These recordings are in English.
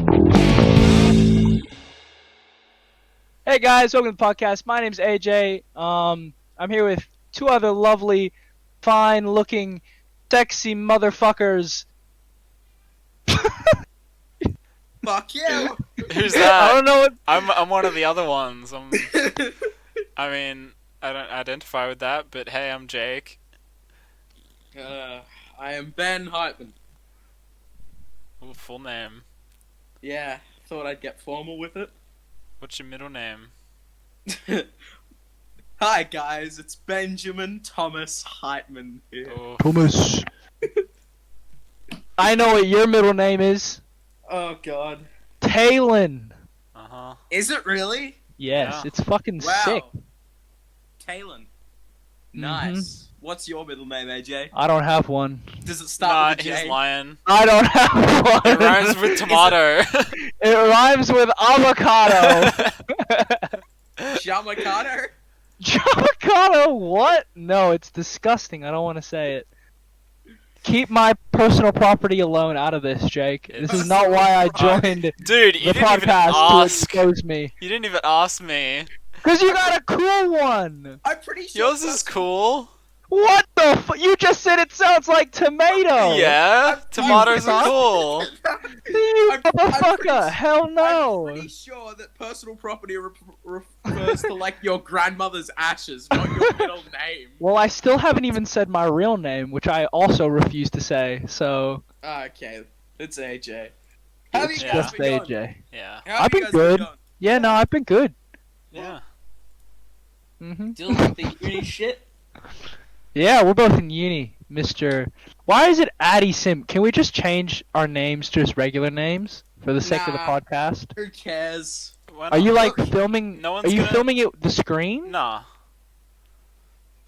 Hey guys, welcome to the podcast. My name's AJ. I'm here with two other lovely, fine-looking, sexy motherfuckers. Fuck yeah! Who's that? I don't know what. I'm one of the other ones. I mean, I don't identify with that, but hey, I'm Jake. I am Ben Heitman. Ooh, full name. Yeah, thought I'd get formal with it. What's your middle name? Hi guys, it's Benjamin Thomas Heitman here. Oh, Thomas. I know what your middle name is. Oh god. Talon. uh-huh. Is it really? Yes, Yeah. it's fucking Wow. sick. Talon. Nice. What's your middle name, AJ? I don't have one. Does it Nah, start with a he's J? lying. I don't have one. It rhymes with tomato. It rhymes with avocado. Jamacado? Avocado? What? No, it's disgusting. I don't want to say it. Keep my personal property alone out of this, Jake. This is not why I joined Dude, the you didn't even podcast to ask. expose me. You didn't even ask me. Because you got a cool one! I'm pretty sure. Yours is cool. What the You just said it sounds like tomato! Yeah, tomatoes are fuck. cool. You I'm motherfucker! pretty- Hell no! I'm pretty sure that personal property refers to like your grandmother's ashes, not your middle name. Well, I still haven't even said my real name, which I also refuse to say, so... Okay, it's AJ. How have you It's guys just been going? AJ. Yeah. How have I've you been guys good. going? Yeah, no, I've been good. Yeah. Dealing with the uni shit? Yeah, we're both in uni, Mr. Why is it Addy Simp? Can we just change our names to just regular names for the sake of the Nah. podcast? Who cares? Why Are you not? like filming? No Are one's you gonna- filming it the screen? Nah.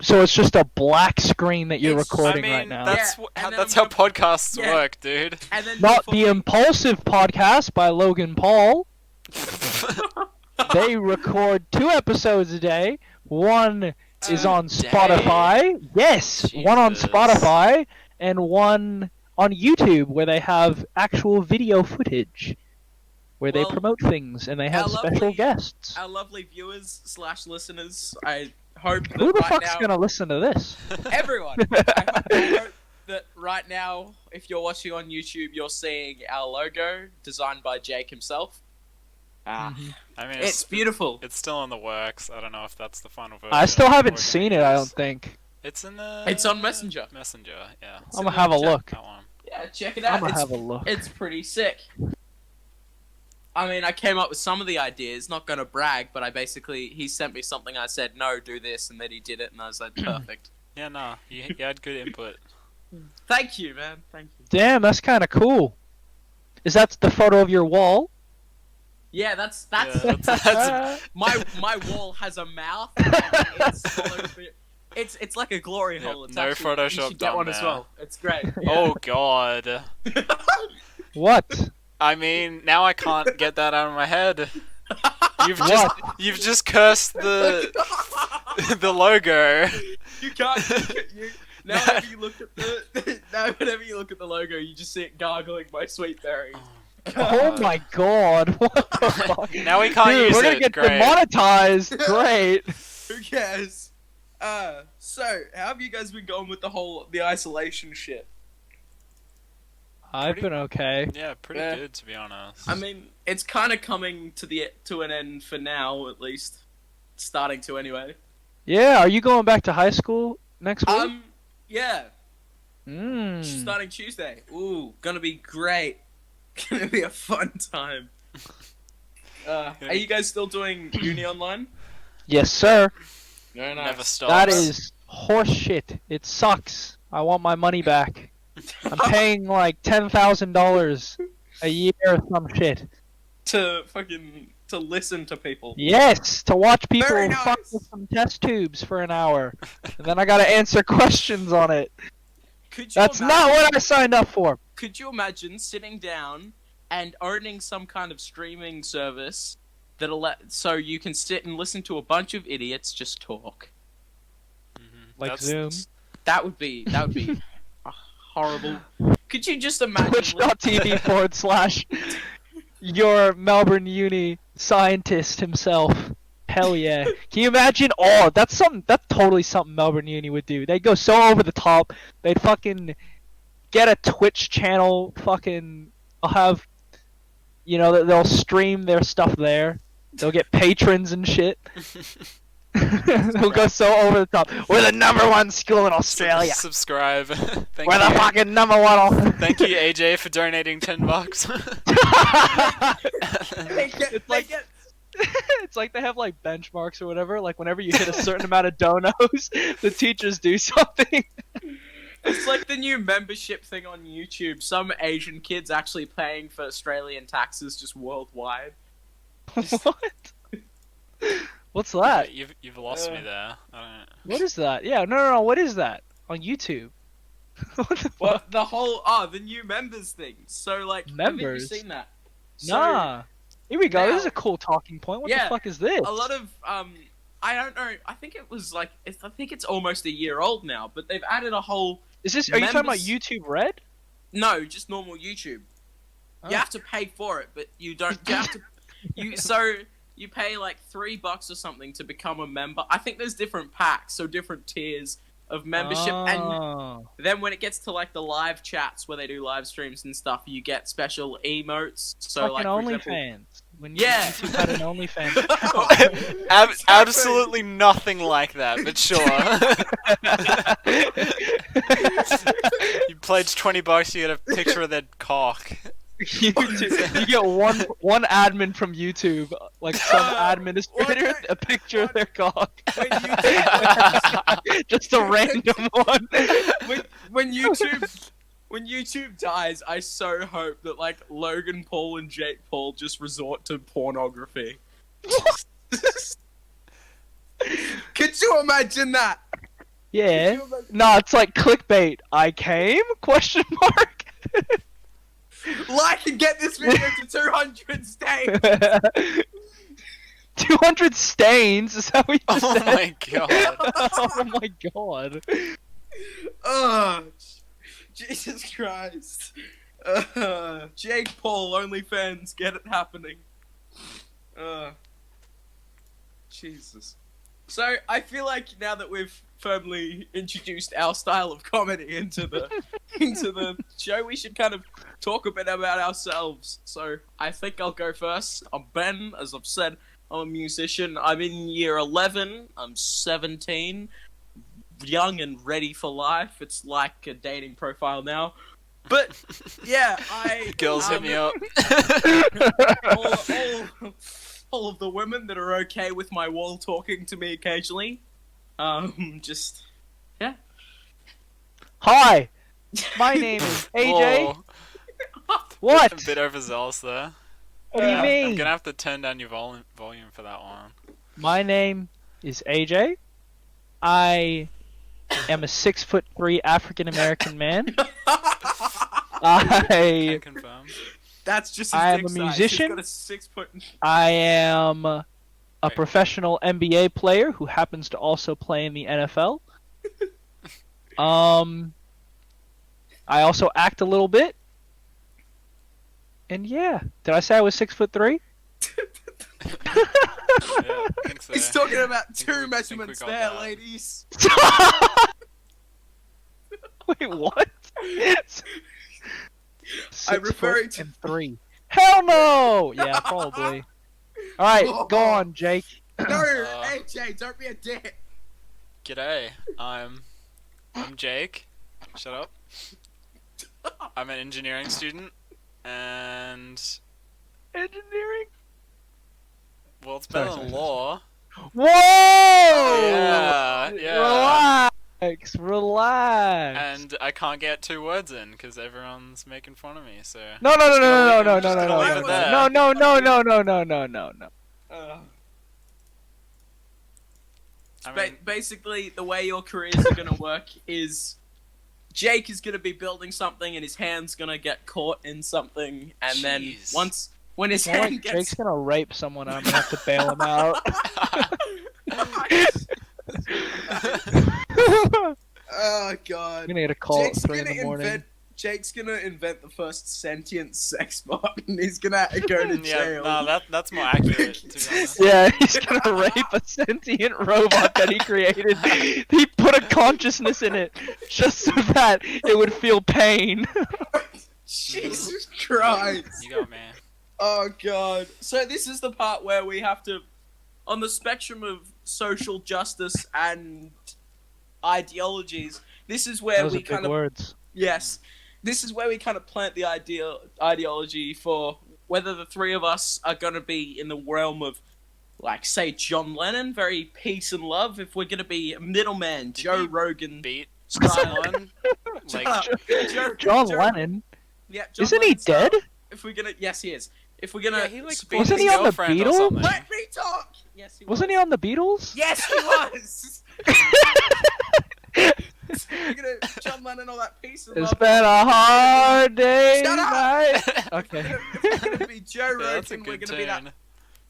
So it's just a black screen that you're It's- recording I mean, right now. that's Yeah, wh- and then that's I'm how podcasts Yeah. work, dude. And then Not before the we- Impulsive podcast by Logan Paul. They record 2 episodes a day. One is on Day? Spotify. Yes, one on Jesus. Spotify and one on YouTube where they have actual video footage where they Well, promote things and they have our special lovely- guests. Our lovely viewers / listeners, I hope that Who the right fuck's now... gonna listen to this? Everyone! I hope that right now, if you're watching on YouTube, you're seeing our logo designed by Jake himself. Mhm. I mean, It's beautiful. It's still in the works. I don't know if that's the final version. I still we're haven't gonna seen it, I use. don't think. It's in the. It's on Messenger. Messenger, yeah. I'm gonna have a look. That one. Yeah, check it I'm out. gonna have a look. It's pretty sick. I mean, I came up with some of the ideas, not gonna brag, but he sent me something, I said, no, do this, and then he did it, and I was like, perfect. Yeah, no, you had good input. Thank you, man, thank you. Damn, that's kind of cool. Is that the photo of your wall? Yeah, that's Yeah, that's my wall has a mouth, and it's all over it's like a glory Yep, hole. It's no actually, you Photoshop should get done one as there. well. It's great. Oh god. What? I mean, now I can't get that out of my head. What? You've just cursed the the logo. You can't. Now, whenever you look at the logo, you just see it gargling my sweet berries. Oh my god, what the fuck? Now we can't Dude, use we're gonna it. get Great. demonetized. Great. Who cares? So how have you guys been going with the isolation shit? I've been okay. Yeah, pretty Yeah. good to be honest. I mean, it's kind of coming to an end for now, at least. It's starting to anyway. Yeah, are you going back to high school next week? Yeah, Mm. starting Tuesday. Ooh, gonna be great. Gonna be a fun time. Are you guys still doing uni online? Yes, sir. Very Never stops. That is horse shit. It sucks. I want my money back. I'm paying like $10,000 a year or some shit. to listen to people. Yes, to watch people Very fuck nice. with some test tubes for an hour. And then I gotta answer questions on it. Could you That's imagine, not what I signed up for. Could you imagine sitting down and owning some kind of streaming service so you can sit and listen to a bunch of idiots just talk? Like Zoom. That would be horrible. Could you just imagine? Twitch.tv/. your Melbourne Uni scientist himself. Hell yeah. Can you imagine? Oh, that's totally something Melbourne Uni would do. They'd go so over the top. They'd fucking get a Twitch channel, fucking I'll have they'll stream their stuff there. They'll get patrons and shit. They'll go so over the top. We're the #1 school in Australia. Subscribe. Thank We're you. the fucking #1. Thank you, AJ, for donating $10. It's like they have like benchmarks or whatever. Like whenever you hit a certain amount of donos, the teachers do something. It's like the new membership thing on YouTube. Some Asian kids actually paying for Australian taxes just worldwide. What? What's that? You've lost me there. I don't... What is that? Yeah, no. What is that on YouTube? What the Well, fuck? the new members thing. So like, Members? have you seen that? Nah. Here we go. now- This is a cool talking point. What Yeah, the fuck is this? A lot of I don't know. I think it was like I think it's almost a year old now, but they've added a whole. Is this? Are you talking about members- YouTube Red? No, just normal YouTube. Oh. You have to pay for it, but you don't. You have to. You pay like $3 or something to become a member. I think there's different packs, so different tiers of membership, and Oh. then when it gets to like the live chats where they do live streams and stuff, you get special emotes. So Fucking like for example, OnlyFans. When Yeah. YouTube had an OnlyFans. Absolutely nothing like that, but sure. You pledge $20, you get a picture of their cock. You get one admin from YouTube, like some administrator, a picture of their cock. Just a random one. when YouTube dies, I so hope that like Logan Paul and Jake Paul just resort to pornography. Could you imagine that? Yeah. No, it's like clickbait. I came? Question mark. Like and get this video to 200 stays. 200 stains? Is that what you Oh said? my god. Oh my god. Oh, Jesus Christ. Jake Paul, OnlyFans, get it happening. Jesus. So, I feel like now that we've firmly introduced our style of comedy into the show, we should kind of talk a bit about ourselves. So, I think I'll go first. I'm Ben, as I've said, I'm a musician. I'm in year 11, I'm 17, young and ready for life. It's like a dating profile now. But, yeah, Girls hit me up. all of the women that are okay with my wall talking to me occasionally. Just, yeah. Hi. My name is AJ. Whoa, What? a bit overzealous there. What do you I'm mean? gonna have to turn down your volume for that one. My name is AJ. I am a 6'3" African American man. Can confirm. That's just his I am dick a size. musician. He's got a 6 foot. I am a professional NBA player who happens to also play in the NFL. I also act a little bit. And yeah, did I say I was 6'3"? Yeah, I think so. He's talking about Think two we measurements got there, that. ladies. Wait, what? I'm referring to- 6'3". Hell no! Yeah, probably. Alright, go on, Jake. No, Uh, AJ, don't be a dick. G'day. I'm Jake. Shut up. I'm an engineering student, and Engineering? well, it's better Sorry, than sorry, law. Whoa! Yeah. Relax. And I can't get 2 words in because everyone's making fun of me. So No. Just gonna leave it there. No. I mean, Basically, the way your careers are gonna work is Jake is gonna be building something, and his hand's gonna get caught in something, and then Jeez. when his More like hand Jake's gets gonna rape someone and I'm gonna have to bail him out. oh god, I'm gonna get a call Jake's at 3 gonna in the morning. invent. Jake's gonna invent the first sentient sex bot, and he's gonna go to jail. Yeah, no, that's more accurate, to be honest. Yeah, he's gonna rape a sentient robot that he created. He put a consciousness in it just so that it would feel pain. Jesus Christ! You got me. Oh god. So this is the part where we have to, on the spectrum of social justice and ideologies, this is where Those we are big kind of words. Yes. This is where we kind of plant the ideology for whether the three of us are going to be in the realm of, like, say, John Lennon, very peace and love. If we're going to be a middleman, Joe Rogan. Beat style. someone. Shut Like, up. John Lennon? Yeah, John Isn't he Lennon style. dead? If we're gonna, yes, he is. If we're gonna, yeah, he like speak- Wasn't beat he his on the girlfriend or Beatles? something. Let me talk. Yes, he Wasn't was. he on the Beatles? Yes, he was. We're gonna John Lennon, all that peace and It's love. been a hard day Shut up! night. Okay. If we're gonna be Joe Yeah, that's a Rogan, we're good gonna be that. tune.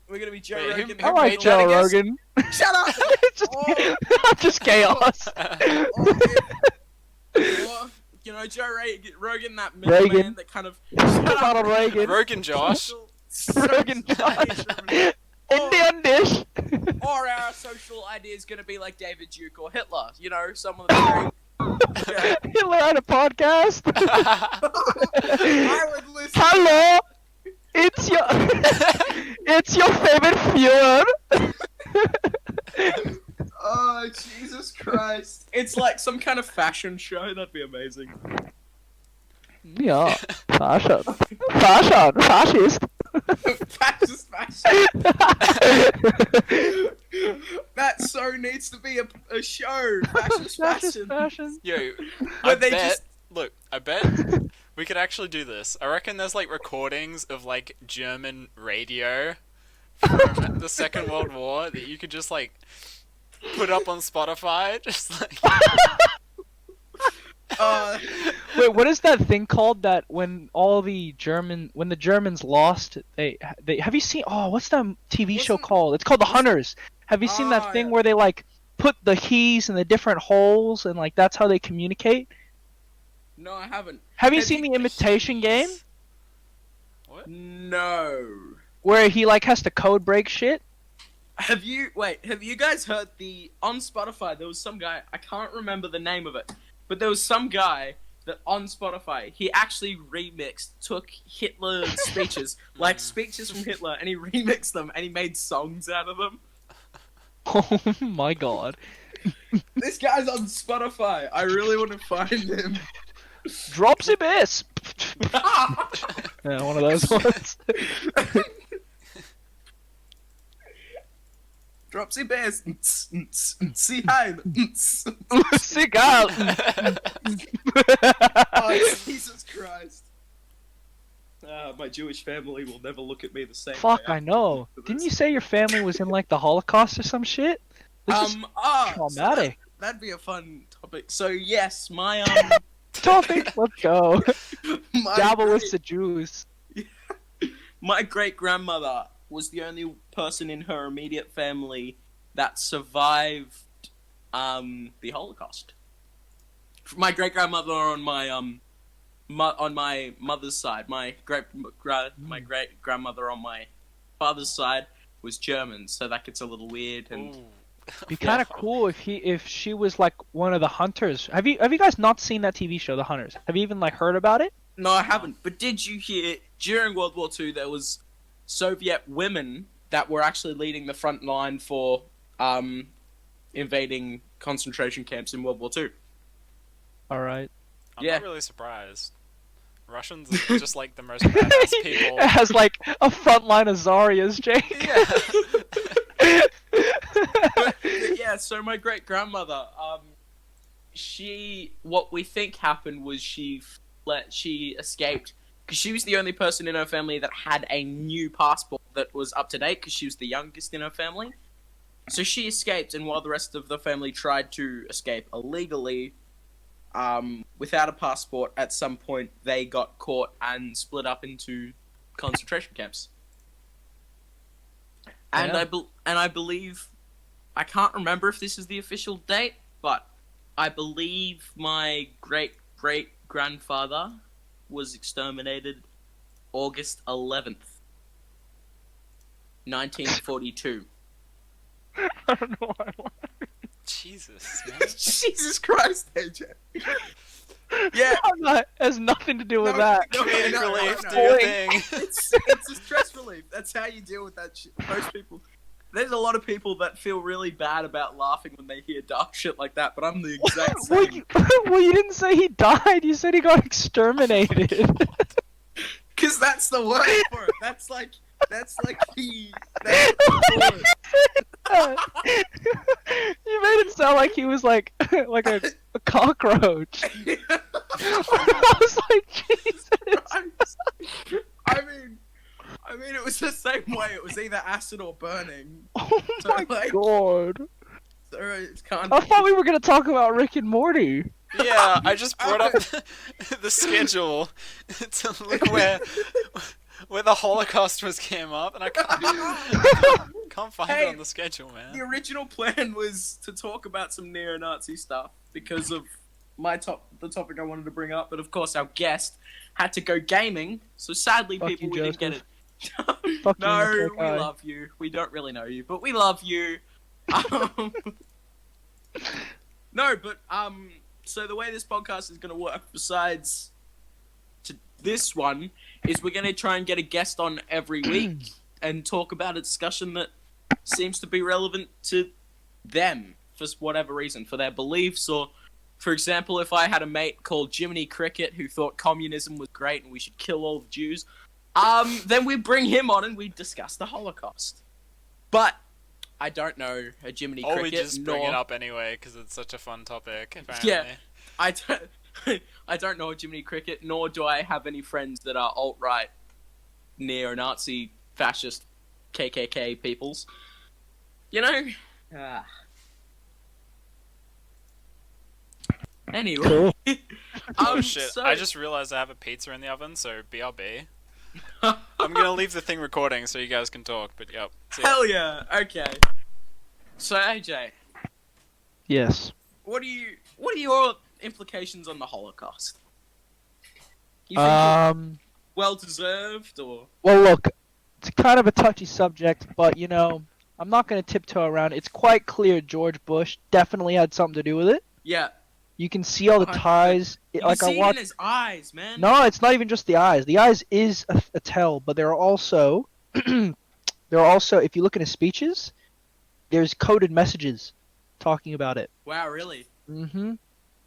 We're gonna be Joe Wait, who- Rogan. who I like made Joe that again? Rogan. Shut up! It's just chaos. Or, you know, Joe Rogan, that middleman Reagan. that kind of Ronald Reagan. Rogan Josh. Rogan Josh. Indian dish. Or our social idea is gonna be like David Duke or Hitler. You know, someone that's very. Yeah. Hitler had a podcast. I would listen. Hello. It's your it's your favorite Fuhrer. Oh, Jesus Christ. It's like some kind of fashion show. That'd be amazing. Yeah. Fashion. Fascist. Fascist fashion. That so needs to be a show. Fascist fashion. Fashion. Yo, Where I they bet. just- Look, I bet we could actually do this. I reckon there's like recordings of like German radio from the Second World War that you could just like put up on Spotify. Just like Wait, what is that thing called that when the Germans lost, they have you seen, what's that TV show Wasn't- called? It's called The Hunters. Have you seen that thing yeah. where they like put the keys in the different holes and like that's how they communicate? No, I haven't. Have you Have seen you- The Imitation Game? What? No. Where he like has to code break shit? Have you guys heard on Spotify there was some guy, I can't remember the name of it, but there was some guy that on Spotify he actually took Hitler's speeches, like speeches from Hitler, and he remixed them and he made songs out of them. Oh my god. This guy's on Spotify. I really want to find him. Dropsy bass. Yeah, one of those ones. Dropsy bass. See hi. Cigar. Oh, Jesus Christ. My Jewish family will never look at me the same Fuck, way. I know. Didn't you say your family was in like the Holocaust or some shit? This is traumatic. That'd be a fun topic. So yes, my Topic. Let's go. my Dabble with great- the Jews. my great grandmother was the only person in her immediate family that survived the Holocaust. My great grandmother on my on my mother's side, my great grandmother on my father's side was German, so that gets a little weird. And Ooh. Be kind of cool if she was like one of the hunters. Have you guys not seen that TV show, The Hunters? Have you even like heard about it? no, I haven't. But did you hear during World War II there was Soviet women that were actually leading the front line for invading concentration camps in World War II? All right. I'm Yeah. not really surprised. Russians are just like the most badass people. It has like a frontline of Zarya's, Jake. Yeah. But yeah, so my great grandmother, what we think happened was she escaped because she was the only person in her family that had a new passport that was up to date because she was the youngest in her family. So she escaped, and while the rest of the family tried to escape illegally, without a passport, at some point they got caught and split up into concentration camps. And Yeah. I believe, I can't remember if this is the official date, but I believe my great grandfather was exterminated August 11th, 1942. I don't know why. Jesus, man. Jesus Christ, AJ. Yeah. I'm not, has nothing to do with No, that. no, Comedic no, relief, no, do no. your Boing. thing. It's a stress relief. That's how you deal with that shit. Most people. There's a lot of people that feel really bad about laughing when they hear dark shit like that, but I'm the exact Well, same. well, you didn't say he died. You said he got exterminated. Because that's the word for it. That's like the word. You made it sound like he was like a cockroach. I was like, Jesus. I mean, it was the same way. It was either acid or burning. Oh So, my like- god. So it can't. I thought we were gonna talk about Rick and Morty. Yeah, I just brought up the schedule to look where the Holocaust came up, and I can't find Hey, it on the schedule, man. The original plan was to talk about some neo-Nazi stuff because of the topic I wanted to bring up, but of course our guest had to go gaming, so sadly Fuck people you, we didn't get it. Fuck you, No, Nick, we guy. love you. We don't really know you, but we love you. No, but so the way this podcast is going to work, besides to this one, is we're going to try and get a guest on every week and talk about a discussion that seems to be relevant to them for whatever reason, for their beliefs, or, for example, if I had a mate called Jiminy Cricket who thought communism was great and we should kill all the Jews, then we'd bring him on and we'd discuss the Holocaust. But I don't know a Jiminy Or Cricket. we just bring nor... it up anyway because it's such a fun topic. Apparently. Yeah. I don't know a Jiminy Cricket, nor do I have any friends that are alt-right, neo-Nazi, fascist, KKK peoples. You know? Anyway. Cool. Oh shit! So... I just realized I have a pizza in the oven, so BRB. I'm gonna leave the thing recording so you guys can talk. But yep. See ya. Hell yeah. Okay. So AJ, Yes. what are your implications on the Holocaust? You think it's well deserved, or Well, look, it's kind of a touchy subject, but you know, I'm not going to tiptoe around. It's quite clear George Bush definitely had something to do with it. yeah? You can see all the 100%. ties. You Like can I see it watched. in his eyes, man. No, it's not even just the eyes. The eyes is a tell, but there are also, if you look at his speeches, there's coded messages talking about it. Wow, really? Mm-hmm.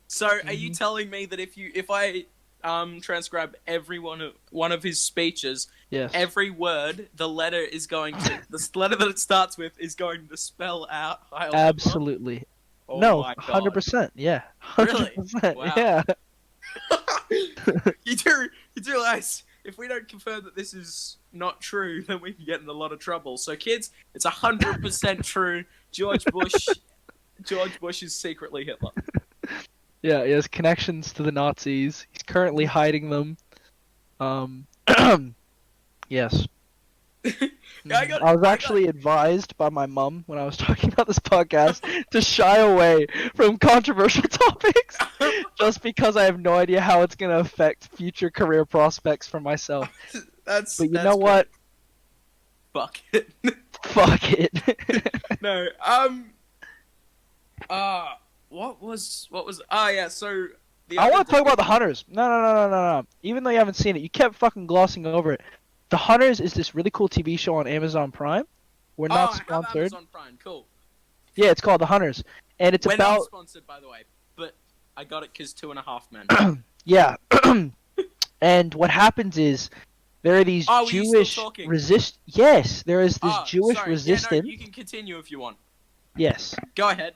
So, are you telling me that if I transcribe every one of his speeches, Yes. every word, the letter that it starts with is going to spell out Heil Hitler? Absolutely. Oh No, my God. 100%. Yeah. Really? 100%. Wow. Yeah. You do realize if we don't confirm that this is not true, then we can get in a lot of trouble. So, kids, it's 100% true. George Bush is secretly Hitler. Yeah, he has connections to the Nazis. He's currently hiding them. Yes. I was actually advised by my mum when I was talking about this podcast to shy away from controversial topics just because I have no idea how it's going to affect future career prospects for myself. That's But you know what? Fuck it. Fuck it. No. What was? Yeah. So I want to talk about The Hunters. No. Even though you haven't seen it, you kept fucking glossing over it. The Hunters is this really cool TV show on Amazon Prime. We're not I have sponsored. Amazon Prime. Cool. Yeah, it's called The Hunters, and it's We're about not sponsored, by the way, but I got it because 2.5 Men. yeah. And what happens is there are these Oh, were you still Jewish talking? Yes, there is this Jewish sorry. resistance. Yeah, no, you can continue if you want. Yes, Go ahead.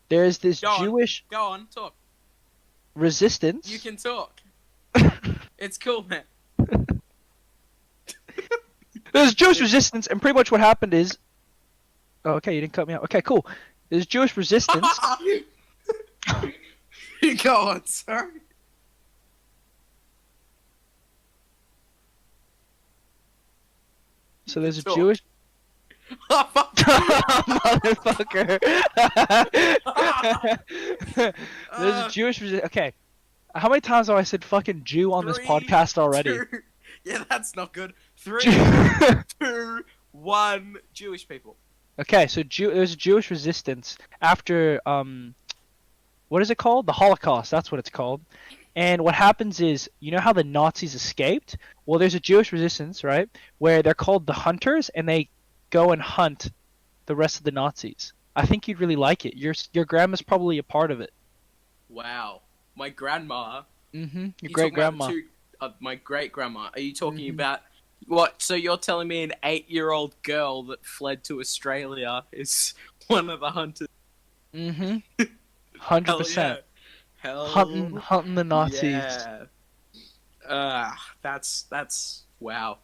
there is this Go on. Jewish Go on. Talk. resistance. You can talk. It's cool, man. There's Jewish resistance, and pretty much what happened is. Oh, okay, you didn't cut me out. Okay, cool. There's Jewish resistance. Go on, sorry. So there's a Talk. Jewish. Motherfucker. There's a Jewish resistance. Okay. How many times have I said fucking Jew on this 3, podcast already? 2 Yeah, that's not good. 3, Jew- 2, 1. Jewish people. Okay, so there's a Jewish resistance after what is it called? The Holocaust. That's what it's called. And what happens is, you know how the Nazis escaped? Well, there's a Jewish resistance, right? Where they're called the Hunters, and they go and hunt the rest of the Nazis. I think you'd really like it. Your grandma's probably a part of it. Wow. My grandma. Mm-hmm. Your You great talking about grandma. my great grandma. Are you talking Mhm. about what? So you're telling me an 8-year-old girl that fled to Australia is one of the hunters? Mm-hmm. Hell 100%. yeah. Hell Hunting the Nazis. Yeah. That's wow.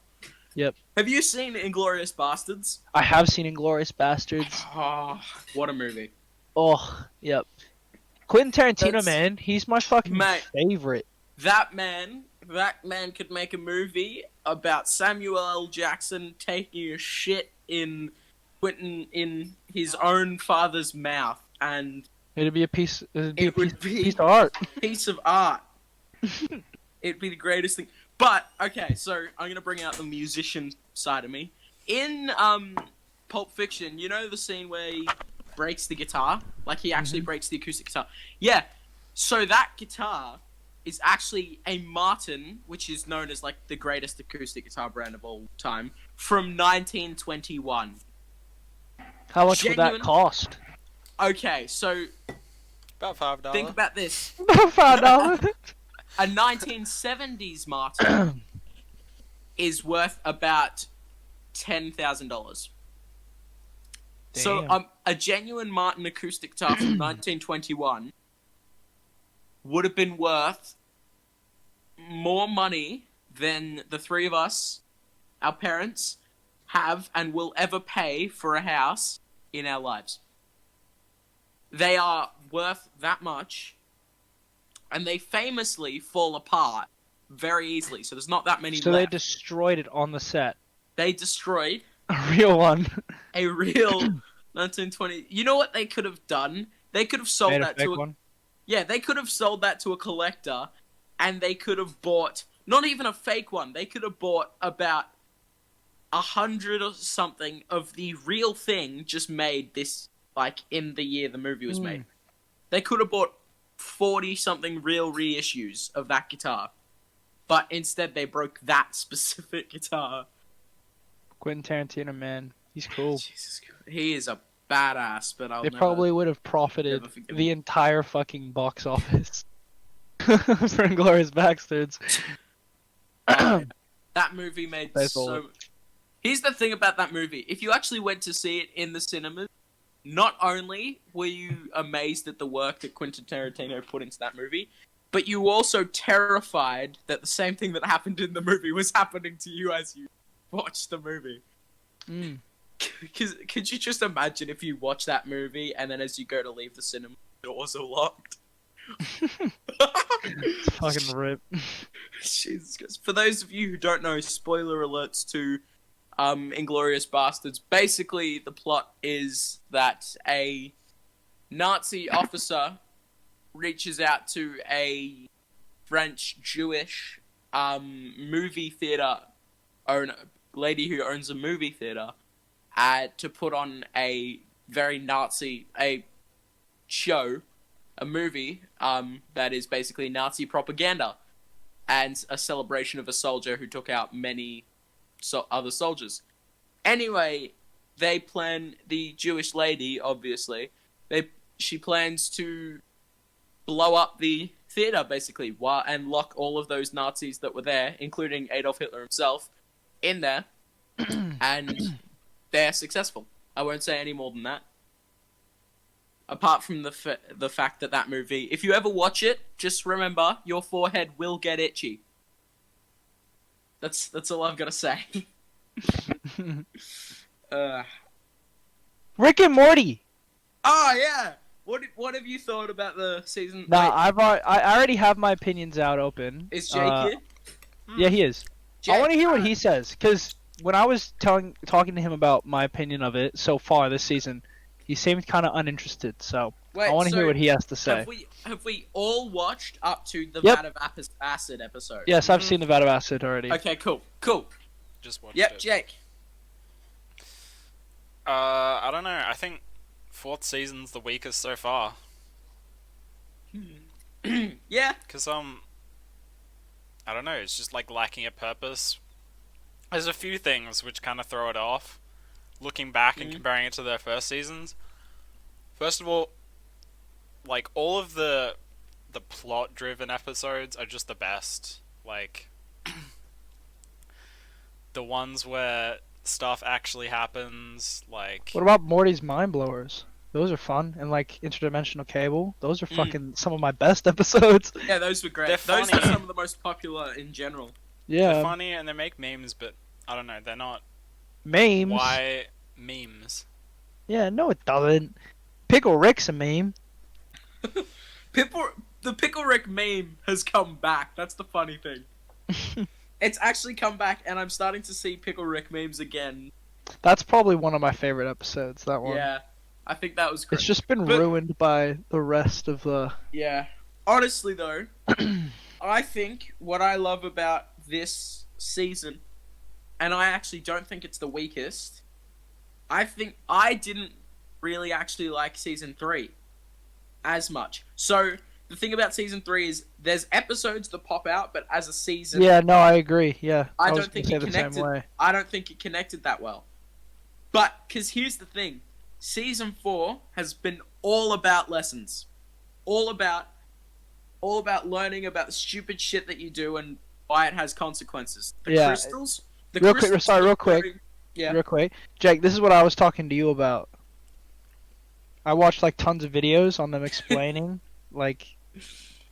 Yep. Have you seen Inglourious Bastards? I have seen Inglourious Bastards. Oh, what a movie. Oh, yep. Quentin Tarantino, That's- man, he's my fucking Mate. favorite. That man could make a movie about Samuel L. Jackson taking a shit in his own father's mouth, and It'd be a piece. It'd be It a would be- piece of art. piece of art. It'd be the greatest thing. But okay, so I'm gonna bring out the musician side of me. In Pulp Fiction, you know the scene where he breaks the guitar, like he actually breaks the acoustic guitar. Yeah. So that guitar is actually a Martin, which is known as like the greatest acoustic guitar brand of all time, from 1921. How much would that Genuine- cost? Okay, so About $5. think about this. $5. A 1970s Martin is worth about $10,000. So Damn. a genuine Martin acoustic guitar from 1921 would have been worth more money than the three of us, our parents, have and will ever pay for a house in our lives. They are worth that much, and they famously fall apart very easily, so there's not that many So they left. destroyed it on the set. They destroyed A real one. a real 1920. You know what they could have done? They could have sold Made a that fake to a one. yeah. They could have sold that to a collector, and they could have bought not even a fake one. They could have bought about 100 or something of the real thing, just made this like in the year the movie was made. They could have bought 40 something real reissues of that guitar, but instead they broke that specific guitar. Quentin Tarantino, man, he's cool. Jesus Christ. He is a badass, but I'll They never... probably would have profited never forgive the him. entire fucking box office for Inglourious Bastards. That movie made That's so... old. Here's the thing about that movie. If you actually went to see it in the cinemas, not only were you amazed at the work that Quentin Tarantino put into that movie, but you were also terrified that the same thing that happened in the movie was happening to you as you watched the movie. Mm. Could you just imagine if you watch that movie and then as you go to leave the cinema, the doors are locked? Fucking rip. Jesus Christ. For those of you who don't know, spoiler alerts to Inglourious Bastards. Basically, the plot is that a Nazi officer reaches out to a French Jewish movie theater owner, lady who owns a movie theater, to put on a very Nazi show, a movie that is basically Nazi propaganda and a celebration of a soldier who took out many other soldiers. Anyway, they plan, the Jewish lady, obviously, she plans to blow up the theater, basically, and lock all of those Nazis that were there, including Adolf Hitler himself, in there, and they're successful. I won't say any more than that. Apart from the fact that movie, if you ever watch it, just remember, your forehead will get itchy. That's all I've got to say. Rick and Morty. Oh yeah. What have you thought about the season? Nah, Wait, I already have my opinions out open. is Jake here? Yeah, he is. I Jake, want to hear what he says, because when I was talking to him about my opinion of it so far this season, he seemed kind of uninterested. So Wait, I want to so hear what he has to say. have we all watched up to the Yep. Vat of Acid episode? Yes, I've seen the Vat of Acid already. Okay, cool. Just watched Yep, it. Jake. I don't know. I think 4th season's the weakest so far. Yeah. Cause I don't know. It's just like lacking a purpose. There's a few things which kind of throw it off. Looking back and comparing it to their first seasons. First of all, like all of the plot-driven episodes are just the best. Like the ones where stuff actually happens. Like What about Morty's Mind Blowers? Those are fun. And like Interdimensional Cable. Those are fucking some of my best episodes. Yeah, those were great. They're Those funny. are some of the most popular in general. Yeah. they're funny and they make memes, but I don't know. They're not. Memes. Why memes? Yeah, no it doesn't. Pickle Rick's a meme. The Pickle Rick meme has come back. That's the funny thing. It's actually come back, and I'm starting to see Pickle Rick memes again. That's probably one of my favorite episodes, that one. Yeah, I think that was great. It's just been But- ruined by the rest of the... Yeah. Honestly, though, I think what I love about this season, and I actually don't think it's the weakest, I think I didn't really actually like season 3 as much. So, the thing about season 3 is there's episodes that pop out, but as a season, Yeah, no, I agree. Yeah, I was don't think gonna it say the same connected. way. I don't think it connected that well. But, because here's the thing. Season 4 has been all about lessons. All about learning about the stupid shit that you do and why it has consequences. The Yeah. crystals... The Real quick- crystals sorry, are real quick. very- Yeah. Real quick. Jake, this is what I was talking to you about. I watched like tons of videos on them explaining like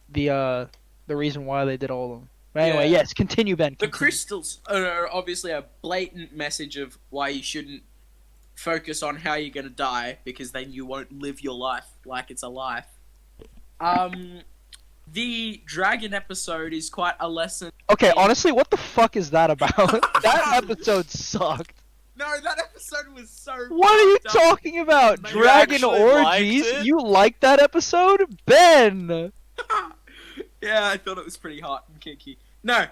the reason why they did all of them. But anyway, Yeah. yes, continue, Ben. The Continue. crystals are obviously a blatant message of why you shouldn't focus on how you're gonna die, because then you won't live your life like it's a life. The dragon episode is quite a lesson. Okay, honestly, what the fuck is that about? That episode sucked. No, that episode was so. What are you fucked up. talking about? You Dragon actually liked orgies? it? You liked that episode? Ben! Yeah, I thought it was pretty hot and kinky. No,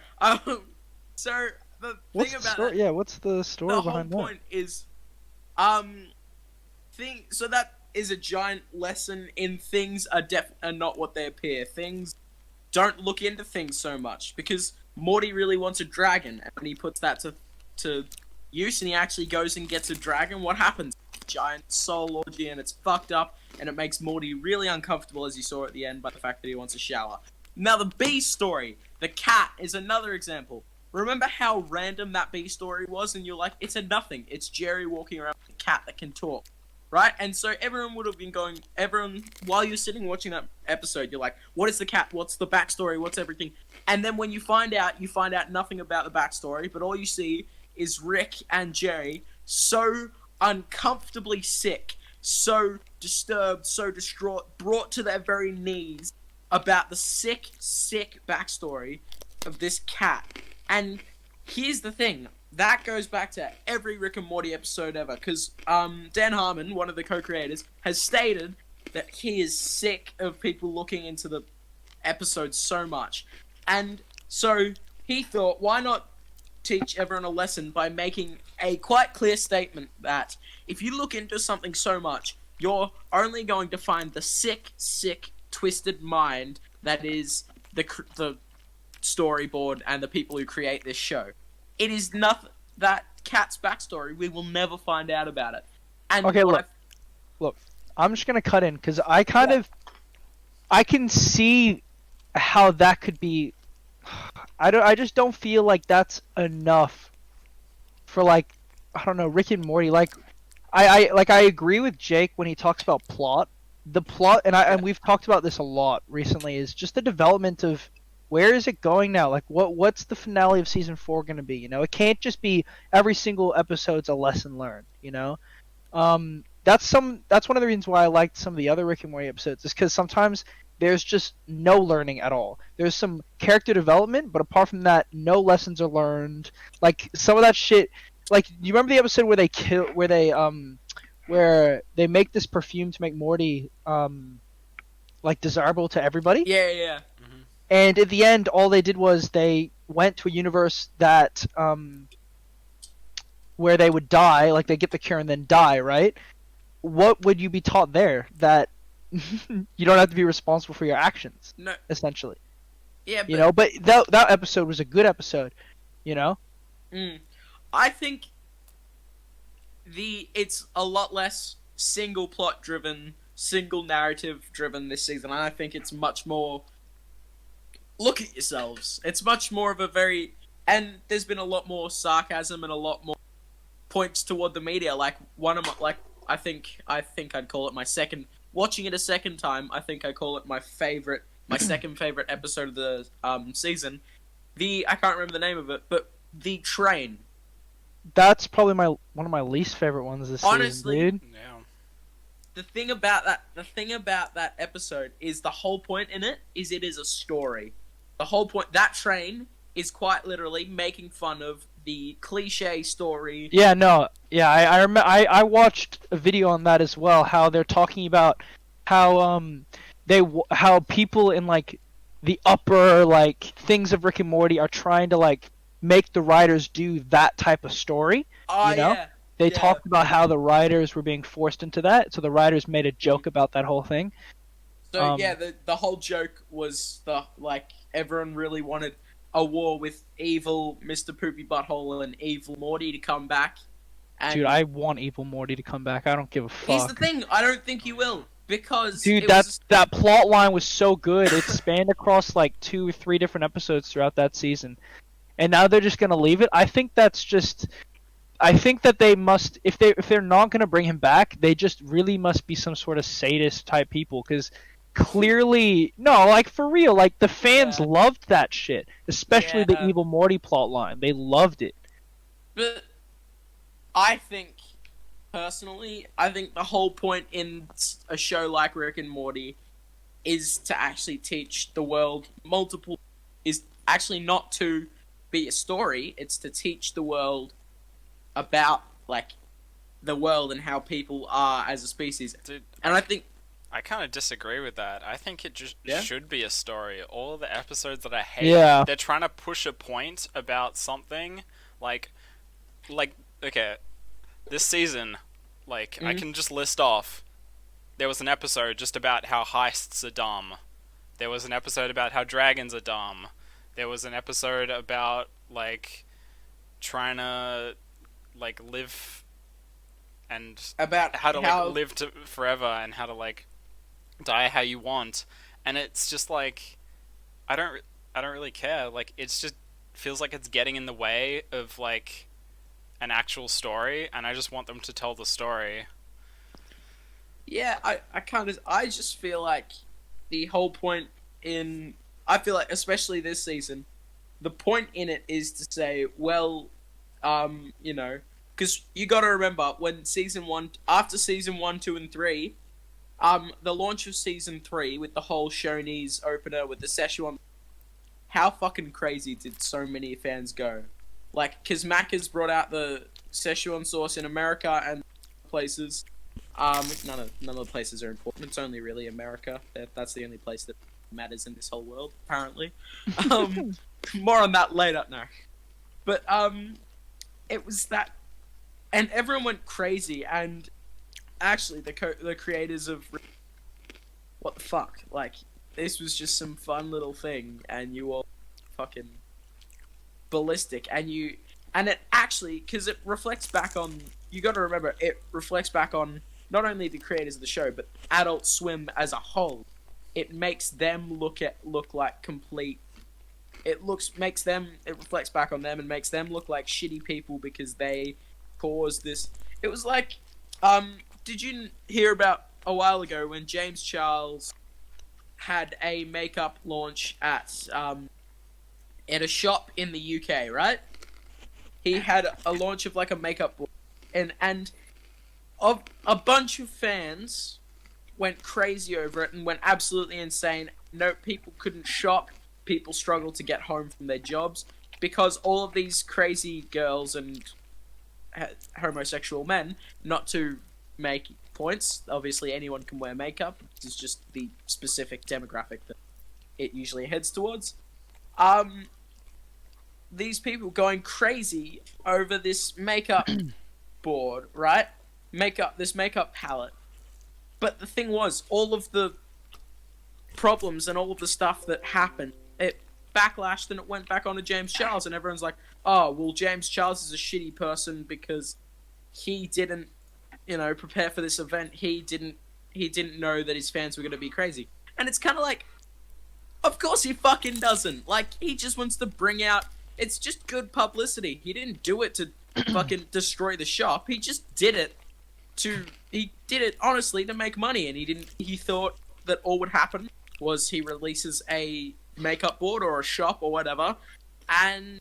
so the What's thing the about story? that, Yeah, what's the story the whole behind that? point is, so that is a giant lesson in things are not what they appear. Things don't look into things so much, because Morty really wants a dragon, and when he puts that to use and he actually goes and gets a dragon, what happens? Giant soul orgy, and it's fucked up, and it makes Morty really uncomfortable, as you saw at the end, by the fact that he wants a shower. Now the bee story, the cat, is another example. Remember how random that bee story was, and you're like, it's a nothing. It's Jerry walking around with a cat that can talk. Right? And so everyone would have been going, while you're sitting watching that episode, you're like, what is the cat? What's the backstory? What's everything? And then when you find out nothing about the backstory, but all you see is Rick and Jerry so uncomfortably sick, so disturbed, so distraught, brought to their very knees about the sick backstory of this cat. And here's the thing. That goes back to every Rick and Morty episode ever, because Dan Harmon, one of the co-creators, has stated that he is sick of people looking into the episodes so much. And so he thought, why not teach everyone a lesson by making a quite clear statement that if you look into something so much, you're only going to find the sick, twisted mind that is the storyboard and the people who create this show. It is nothing. That cat's backstory, we will never find out about it. And Okay, what look. I'm just gonna cut in, because I can see how that could be. I just don't feel like that's enough for, like, I don't know, Rick and Morty. Like, I agree with Jake when he talks about plot. The plot, and we've talked about this a lot recently, is just the development of where is it going now? Like, what's the finale of season 4 going to be? You know, it can't just be every single episode's a lesson learned. You know, that's one of the reasons why I liked some of the other Rick and Morty episodes, is because sometimes there's just no learning at all. There's some character development, but apart from that, no lessons are learned. Like, some of that shit. Like, you remember the episode where they where they make this perfume to make Morty like desirable to everybody. Yeah. And at the end, all they did was they went to a universe that where they would die, like they get the cure and then die, right? What would you be taught there? That you don't have to be responsible for your actions, No. essentially. Yeah, but You know, but that episode was a good episode, you know? I think it's a lot less single plot driven, single narrative driven this season. I think it's much more look at yourselves. It's much more of a and there's been a lot more sarcasm and a lot more points toward the media. Like I think I'd call it my second watching it a second time. I think I call it my second favorite episode of the season. I can't remember the name of it, but the train. That's probably one of my least favorite ones this Honestly, season, dude. Yeah. The thing about that episode is the whole point in it is a story. The whole point, that train is quite literally making fun of the cliche story. Yeah, no, yeah, I remember. I watched a video on that as well. How they're talking about how how people in like the upper like things of Rick and Morty are trying to like make the writers do that type of story. Oh, you know? yeah. They talked about how the writers were being forced into that, so the writers made a joke about that whole thing. So the whole joke was everyone really wanted a war with evil Mr. Poopy Butthole and evil Morty to come back. And Dude, I want evil Morty to come back. I don't give a fuck. here's the thing, I don't think he will, because Dude, that plot line was so good. It spanned across like 2 or 3 different episodes throughout that season. And now they're just gonna leave it. I think that they must, if they're not gonna bring him back, they just really must be some sort of sadist type people, because clearly, no, like for real, like the fans loved that shit, especially the evil Morty plot line. They loved it. But I think, personally, the whole point in a show like Rick and Morty is to actually teach the world is actually not to be a story, it's to teach the world about, like, the world and how people are as a species. Dude, and I think... I kind of disagree with that. I think it just should be a story. All the episodes that I hate, they're trying to push a point about something, like, okay, this season, like, I can just list off, there was an episode just about how heists are dumb. There was an episode about how dragons are dumb. There was an episode about, like, trying to, like, live and about how to like live forever and how to like die how you want, and it's just like I don't really care. Like, it's just feels like it's getting in the way of like an actual story, and I just want them to tell the story. Yeah, I just feel like the whole point I feel like, especially this season, the point in it is to say, well, you know, because you got to remember when after season 1, 2, and 3, the launch of season 3 with the whole Shoney's opener with the Szechuan, how fucking crazy did so many fans go? Like, because Macca's brought out the Szechuan sauce in America and places. None of the places are important. It's only really America. That's the only place that matters in this whole world, apparently. More on that later. No, but it was that, and everyone went crazy. And actually, the creators of what the fuck, like, this was just some fun little thing, and you all fucking ballistic, and it actually, because it reflects back on. You got to remember, it reflects back on not only the creators of the show, but Adult Swim as a whole. It makes them look like complete. It reflects back on them and makes them look like shitty people because they caused this. It was like, did you hear about a while ago when James Charles had a makeup launch at a shop in the UK, right? He had a launch of like a makeup, and of a bunch of fans went crazy over it and went absolutely insane. No, people couldn't shop. People struggled to get home from their jobs because all of these crazy girls and homosexual men, not to make points. Obviously, anyone can wear makeup. It's just the specific demographic that it usually heads towards. These people going crazy over this makeup board, right? This makeup palette. But the thing was, all of the problems and all of the stuff that happened, it backlashed and it went back onto James Charles, and everyone's like, oh, well, James Charles is a shitty person because he didn't, prepare for this event. He didn't know that his fans were going to be crazy. And it's kind of like, of course he fucking doesn't. Like, he just wants to bring out, it's just good publicity. He didn't do it to fucking destroy the shop. He just did it honestly to make money, and he thought that all would happen was he releases a makeup board or a shop or whatever, and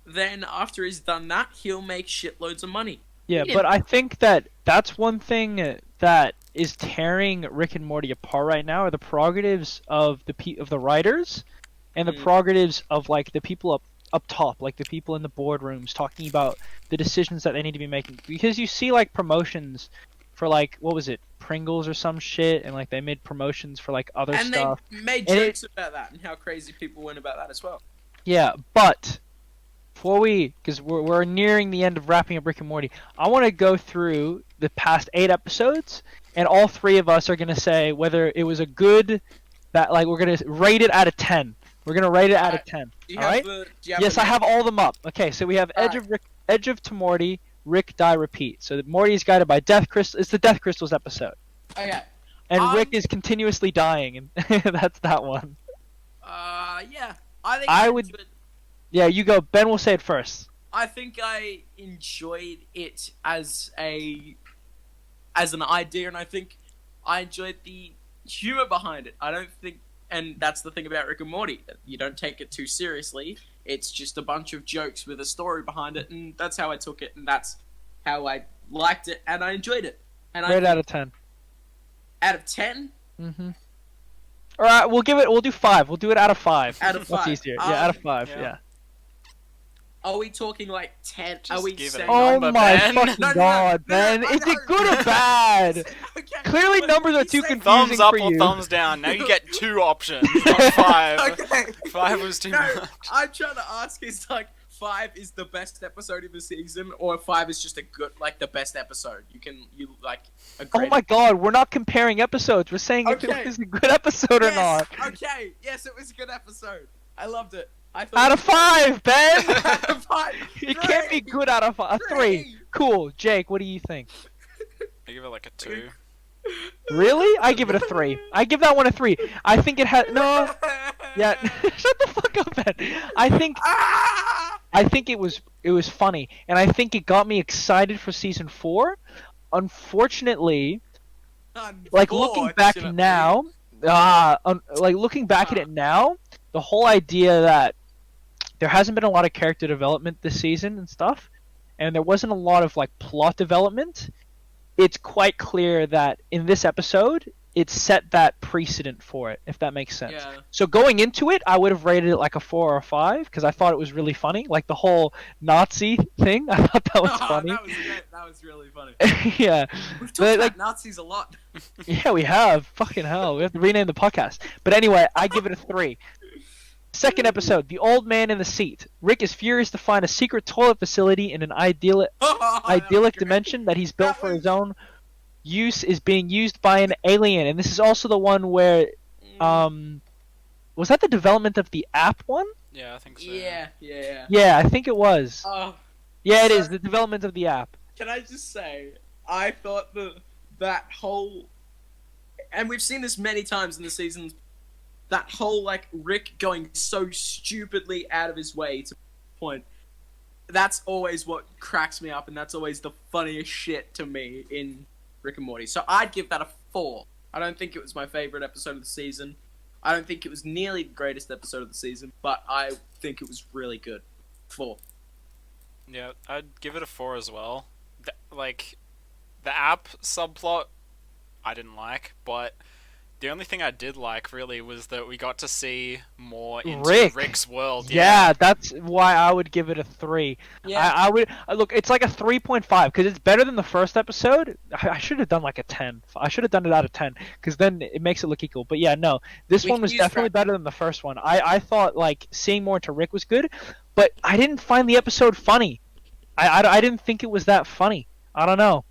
then after he's done that, he'll make shitloads of money. Yeah, but I think that's one thing that is tearing Rick and Morty apart right now are the prerogatives of the writers and the prerogatives of like the people up top, like the people in the boardrooms talking about the decisions that they need to be making. Because you see like promotions for like, what was it, Pringles or some shit, and like they made promotions for like other stuff. And they made jokes about that and how crazy people went about that as well. Yeah, but because we're nearing the end of wrapping up Rick and Morty, I want to go through the past 8 episodes, and all 3 of us are gonna say whether it was a good, that like we're gonna rate it out of 10. We're gonna rate it out of 10. All right? Yes, I have all of them up. Okay, so we have Edge of Morty, Rick, Die, Repeat. So Morty is guided by Death Crystal. It's the Death Crystals episode. Okay. And Rick is continuously dying, and that's that one. Yeah. I would. Yeah, you go. Ben will say it first. I think I enjoyed it as an idea, and I think I enjoyed the humor behind it. I don't think, and that's the thing about Rick and Morty, you don't take it too seriously. It's just a bunch of jokes with a story behind it, and that's how I took it, and that's how I liked it, and I enjoyed it. And Rate out of 10. Out of 10? Mm-hmm. All right, we'll do 5. We'll do it out of 5. Out of 5. That's easier. Yeah, out of 5. Yeah. Are we talking like 10? Just are we give it saying? a Oh number, my Ben. fucking god, Ben! Is it good or bad? Okay, Clearly, but numbers are you too said confusing Thumbs up for or you. thumbs down. Now you get 2 options, not 5. Okay. 5 was too much. I'm trying to ask is like 5 is the best episode of the season, or 5 is just a good, like the best episode. You like a great. Oh my god, we're not comparing episodes. We're saying if Okay. it was a good episode or not. Okay. Yes, it was a good episode. I loved it. Out of 5, Ben! Out of 5. It can't be good out of 5. 3. Cool. Jake, what do you think? I give it like a 2. Really? I give it a 3. I give that one a 3. I think it had no. Yeah. Shut the fuck up, Ben. I think it was funny, and I think it got me excited for season 4. Unfortunately, like looking back now, looking back at it now, the whole idea that there hasn't been a lot of character development this season and stuff, and there wasn't a lot of like plot development, it's quite clear that in this episode it set that precedent for it, if that makes sense. Yeah. So going into it, I would have rated it like a 4 or a 5 because I thought it was really funny, like the whole Nazi thing. I thought that was funny. That was great. That was really funny. Yeah. We've talked about Nazis a lot. Yeah, we have. Fucking hell. We have to rename the podcast. But anyway, I give it a 3. Second episode, The Old Man in the Seat. Rick is furious to find a secret toilet facility in an idyllic dimension that he's built for his own use is being used by an alien. And this is also the one where, was that the development of the app one? Yeah, I think so. Yeah. Yeah, I think it was. Yeah, it so- is, the development of the app. Can I just say, I thought that whole, and we've seen this many times in the seasons, that whole like Rick going so stupidly out of his way to point. That's always what cracks me up, and that's always the funniest shit to me in Rick and Morty. So I'd give that a 4. I don't think it was my favorite episode of the season. I don't think it was nearly the greatest episode of the season, but I think it was really good. 4. Yeah, I'd give it a 4 as well. The app subplot, I didn't like, but The only thing I did like really was that we got to see more into Rick. Rick's world. Yeah, that's why I would give it a 3. Yeah. I would look. It's like a 3.5 because it's better than the first episode. I should have done like a 10. I should have done it out of 10 because then it makes it look equal. But yeah, no, this We one can was use definitely better than the first one. I thought like seeing more into Rick was good, but I didn't find the episode funny. I didn't think it was that funny. I don't know.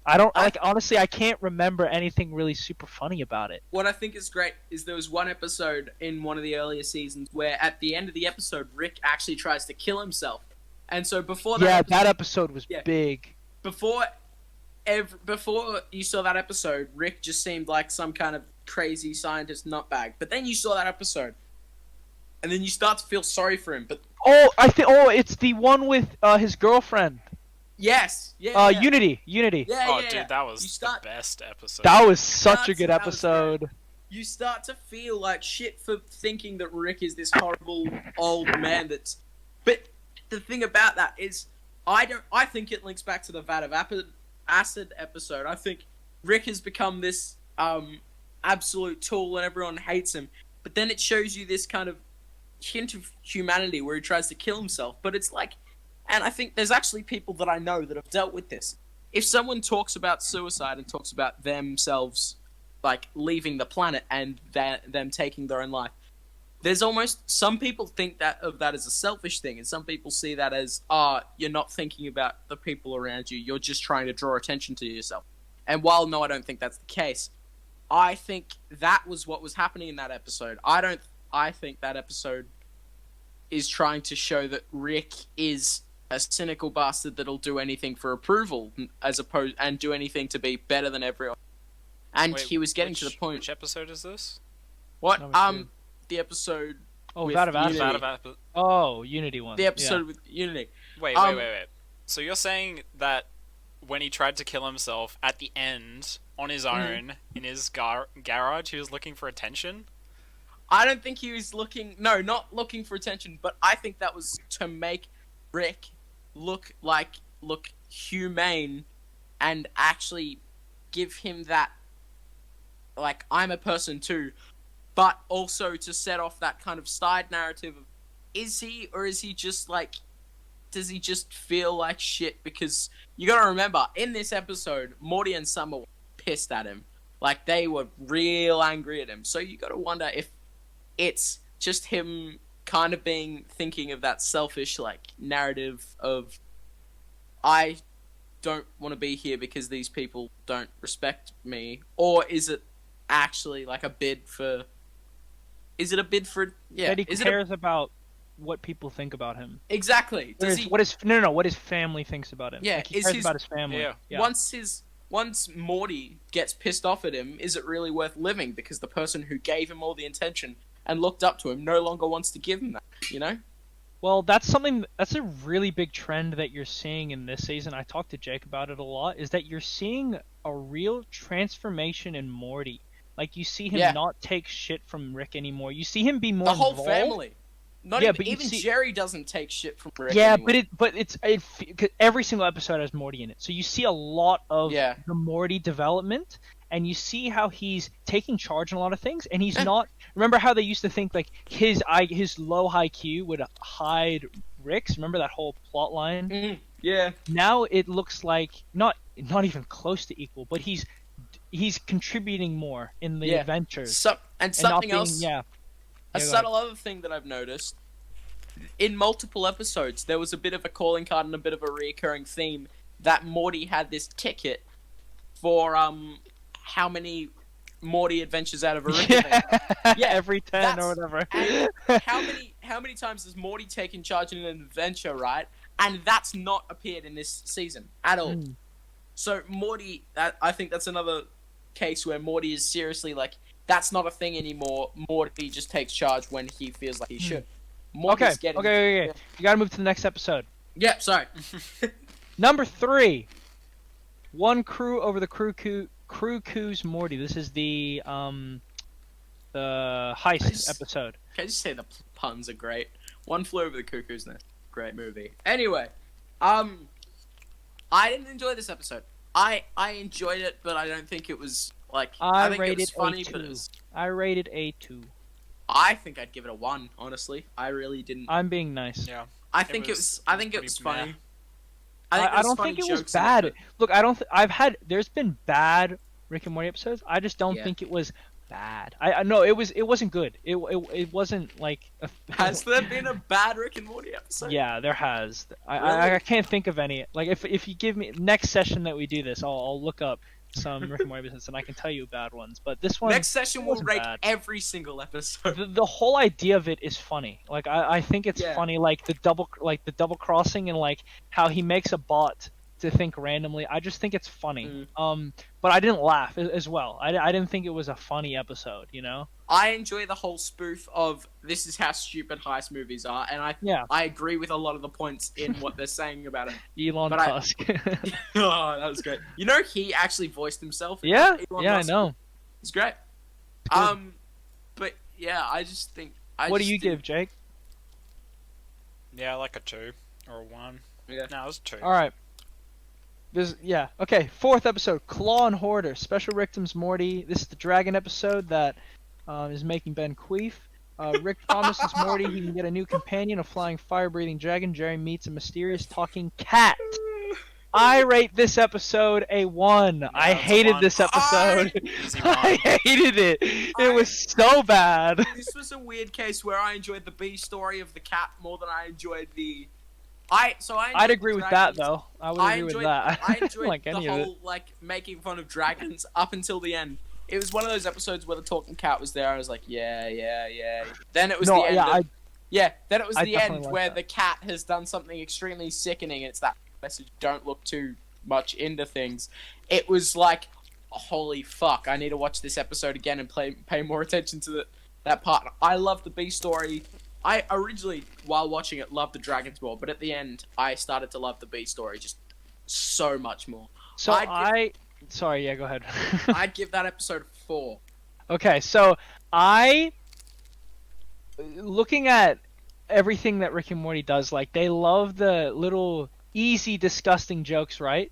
I don't like honestly. I can't remember anything really super funny about it. What I think is great is there was one episode in one of the earlier seasons where at the end of the episode, Rick actually tries to kill himself. And so before that That episode was big. before you saw that episode, Rick just seemed like some kind of crazy scientist nutbag. But then you saw that episode, and then you start to feel sorry for him. But It's the one with his girlfriend. yes, yeah. Unity. Oh, dude, that was You start- the best episode. That was such a good That was episode. You start to feel like shit for thinking that Rick is this horrible old man that's. But the thing about that is, I think it links back to the vat of acid episode. I think Rick has become this absolute tool and everyone hates him. But then it shows you this kind of hint of humanity where he tries to kill himself. But it's like, and I think there's actually people that I know that have dealt with this. If someone talks about suicide and talks about themselves like leaving the planet and them taking their own life, there's almost some people think of that as a selfish thing, and some people see that as you're not thinking about the people around you, you're just trying to draw attention to yourself. And while no, I don't think that's the case, I think that was what was happening in that episode. I think that episode is trying to show that Rick is a cynical bastard that'll do anything for approval, and do anything to be better than everyone. And Wait, he was getting to the point. Which episode is this? What? Number 2. The episode. Oh, with Vat of Acid. Unity. Oh, Unity one. The episode with Unity. Wait. So you're saying that when he tried to kill himself at the end on his own in his garage, he was looking for attention? I don't think he was looking. No, not looking for attention. But I think that was to make Rick look humane, and actually give him that, like, I'm a person too, but also to set off that kind of side narrative of, is he, or is he just like, does he just feel like shit? Because you gotta remember, in this episode, Morty and Summer were pissed at him. Like, they were real angry at him. So you gotta wonder if it's just him kind of thinking of that selfish, like, narrative of, I don't want to be here because these people don't respect me, or is it actually like a bid for? Is it a bid for? Yeah, That he cares about what people think about him. Exactly. Does he? What his family thinks about him. Yeah, Like, he cares about his family. Yeah. Once Morty gets pissed off at him, is it really worth living? Because the person who gave him all the attention and looked up to him no longer wants to give him that. You know. Well, that's a really big trend that you're seeing in this season. I talked to Jake about it a lot, is that you're seeing a real transformation in Morty. Like, you see him not take shit from Rick anymore. You see him be more The whole involved. family. Not Yeah, but even you see- Jerry doesn't take shit from Rick Yeah, anymore. but every single episode has Morty in it. So you see a lot of the Morty development, and you see how he's taking charge in a lot of things, and he's not. Remember how they used to think like his low IQ would hide Rick's? Remember that whole plot line? Yeah. Now it looks like not even close to equal, but he's contributing more in the adventures. Something else. A go subtle other thing that I've noticed, in multiple episodes, there was a bit of a calling card and a bit of a recurring theme that Morty had this ticket for how many Morty adventures out of a Rick event. Yeah, every 10 or whatever. And how many times has Morty taken charge in an adventure, right? And that's not appeared in this season at all. So Morty, I think that's another case where Morty is seriously like, that's not a thing anymore. Morty just takes charge when he feels like he should. Morty's Okay. You gotta move to the next episode. Yeah, sorry. Number 3. One crew over the crew coos Morty. This is the heist episode. Can I just say the puns are great? One Flew Over the Cuckoo's Nest. Great movie. Anyway, I didn't enjoy this episode. I enjoyed it, but I don't think it was Like, I think it rated was funny, a but 2. I rated a 2. I think I'd give it a 1. Honestly, I really didn't. I'm being nice. Yeah. I think it was. I think it pretty was meh. funny. I think I there's don't funny think it was jokes in bad. but- Look, I don't. There's been bad Rick and Morty episodes. I just don't Yeah. think it was bad. I no, it wasn't good. It wasn't like. Has there been a bad Rick and Morty episode? Yeah, there has. Really? I can't think of any. Like if you give me next session that we do this, I'll look up some Rick and Morty episodes and I can tell you bad ones. But this one, Next session we'll wasn't rate bad. every single episode. the whole idea of it is funny. Like I think it's Yeah. funny. Like the double crossing and like how he makes a bot to think randomly. I just think it's funny. But I didn't laugh as well. I didn't think it was a funny episode. You know. I enjoy the whole spoof of this is how stupid heist movies are, and I agree with a lot of the points in what they're saying about it. Elon But Musk. Oh, that was great. You know, he actually voiced himself. Yeah, Elon yeah, I Musk. know. It's great. good. But yeah, I just think. What do you give, Jake? Yeah, like a 2 or a 1. Yeah. No, it was 2. All right. Okay. 4th episode, Claw and Hoarder, Special Victims Morty. This is the dragon episode that is making Ben queef. Rick promises Morty he can get a new companion, a flying fire-breathing dragon. Jerry meets a mysterious talking cat. I rate this episode a 1. I it's a hated 1. this episode. Easy I 1. hated it. It was so bad. This was a weird case where I enjoyed the B story of the cat more than I enjoyed the. I'd agree with that though. I would agree with that. I enjoyed like the any of it. whole like making fun of dragons up until the end. It was one of those episodes where the talking cat was there. I was like, yeah. Then it was the end. Then it was I the definitely end like where that. the cat has done something extremely sickening. It's that message: don't look too much into things. It was like, holy fuck! I need to watch this episode again and pay more attention to that part. I love the B story. I originally, while watching it, loved the dragons more, but at the end, I started to love the B story just so much more. So Sorry, yeah, go ahead. I'd give that episode 4. Okay, so looking at everything that Rick and Morty does, like they love the little easy, disgusting jokes, right?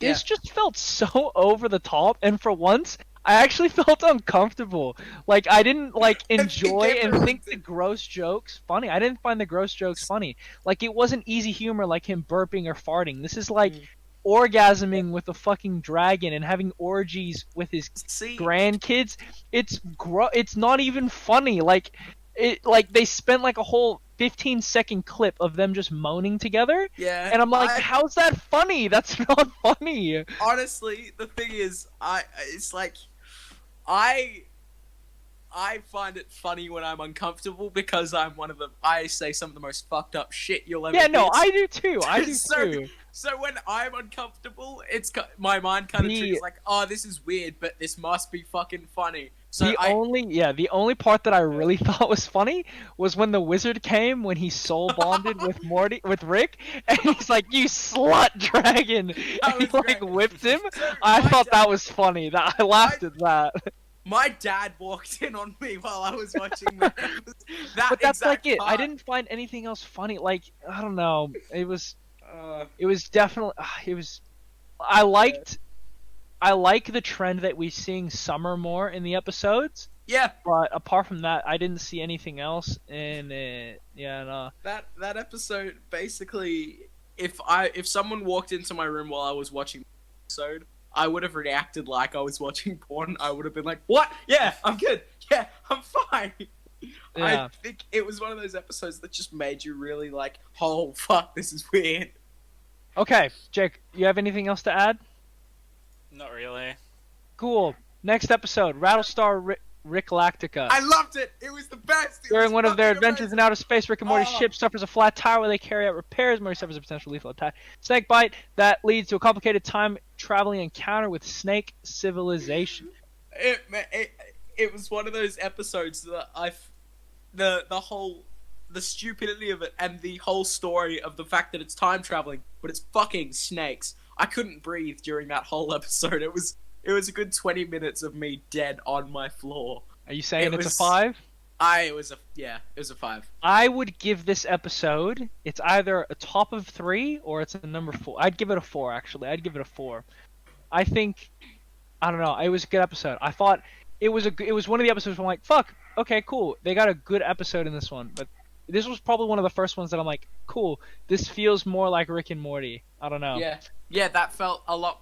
This just felt so over the top, and for once, I actually felt uncomfortable. Like I didn't like enjoy and think the gross jokes funny. I didn't find the gross jokes funny. Like it wasn't easy humor like him burping or farting. This is like orgasming with a fucking dragon and having orgies with his grandkids. It's not even funny. Like they spent like a whole 15-second clip of them just moaning together. Yeah. And I'm like, how's that funny? That's not funny. Honestly, the thing is, I find it funny when I'm uncomfortable because I'm one of the. I say some of the most fucked up shit you'll ever. Yeah, no, hear. I do too. I do So- too. So when I'm uncomfortable, my mind kind of triggers like, oh, this is weird, but this must be fucking funny. So The only part that I really thought was funny was when the wizard came when he soul bonded with Rick, and he's like, "You slut dragon!" And he was like great. whipped him. So I my thought dad- that was funny. That I laughed at that. My dad walked in on me while I was watching that. But that's like exact it. I part. didn't find anything else funny. Like I don't know. It was definitely. It was. I like the trend that we're seeing Summer more in the episodes. Yeah, But apart from that, I didn't see anything else. And no. that episode basically, if someone walked into my room while I was watching the episode, I would have reacted like I was watching porn. I would have been like, "What? Yeah, I'm good. Yeah, I'm fine." Yeah. I think it was one of those episodes that just made you really like, "Oh fuck, this is weird." Okay, Jake, you have anything else to add? Not really. Cool. Next episode, Rattlestar Rick Lactica. I loved it. It was the best. It During was one of their fucking adventures in amazing. outer space, Rick and Morty's Oh. ship suffers a flat tire where they carry out repairs. Morty suffers a potential lethal attack. Snake bite that leads to a complicated time-traveling encounter with snake civilization. It was one of those episodes that the stupidity of it and the whole story of the fact that it's time traveling, but it's fucking snakes. I couldn't breathe during that whole episode. It was a good 20 minutes of me dead on my floor. Are you saying It it's a was- 5? It was a 5. I would give this episode, it's either a top of 3 or it's a number 4. I'd give it a 4, actually. I'd give it a 4. I think I don't know. It was a good episode. I thought it was one of the episodes where I'm like, fuck, okay, cool. They got a good episode in this one, but this was probably one of the first ones that I'm like, cool. This feels more like Rick and Morty. I don't know. Yeah, that felt a lot,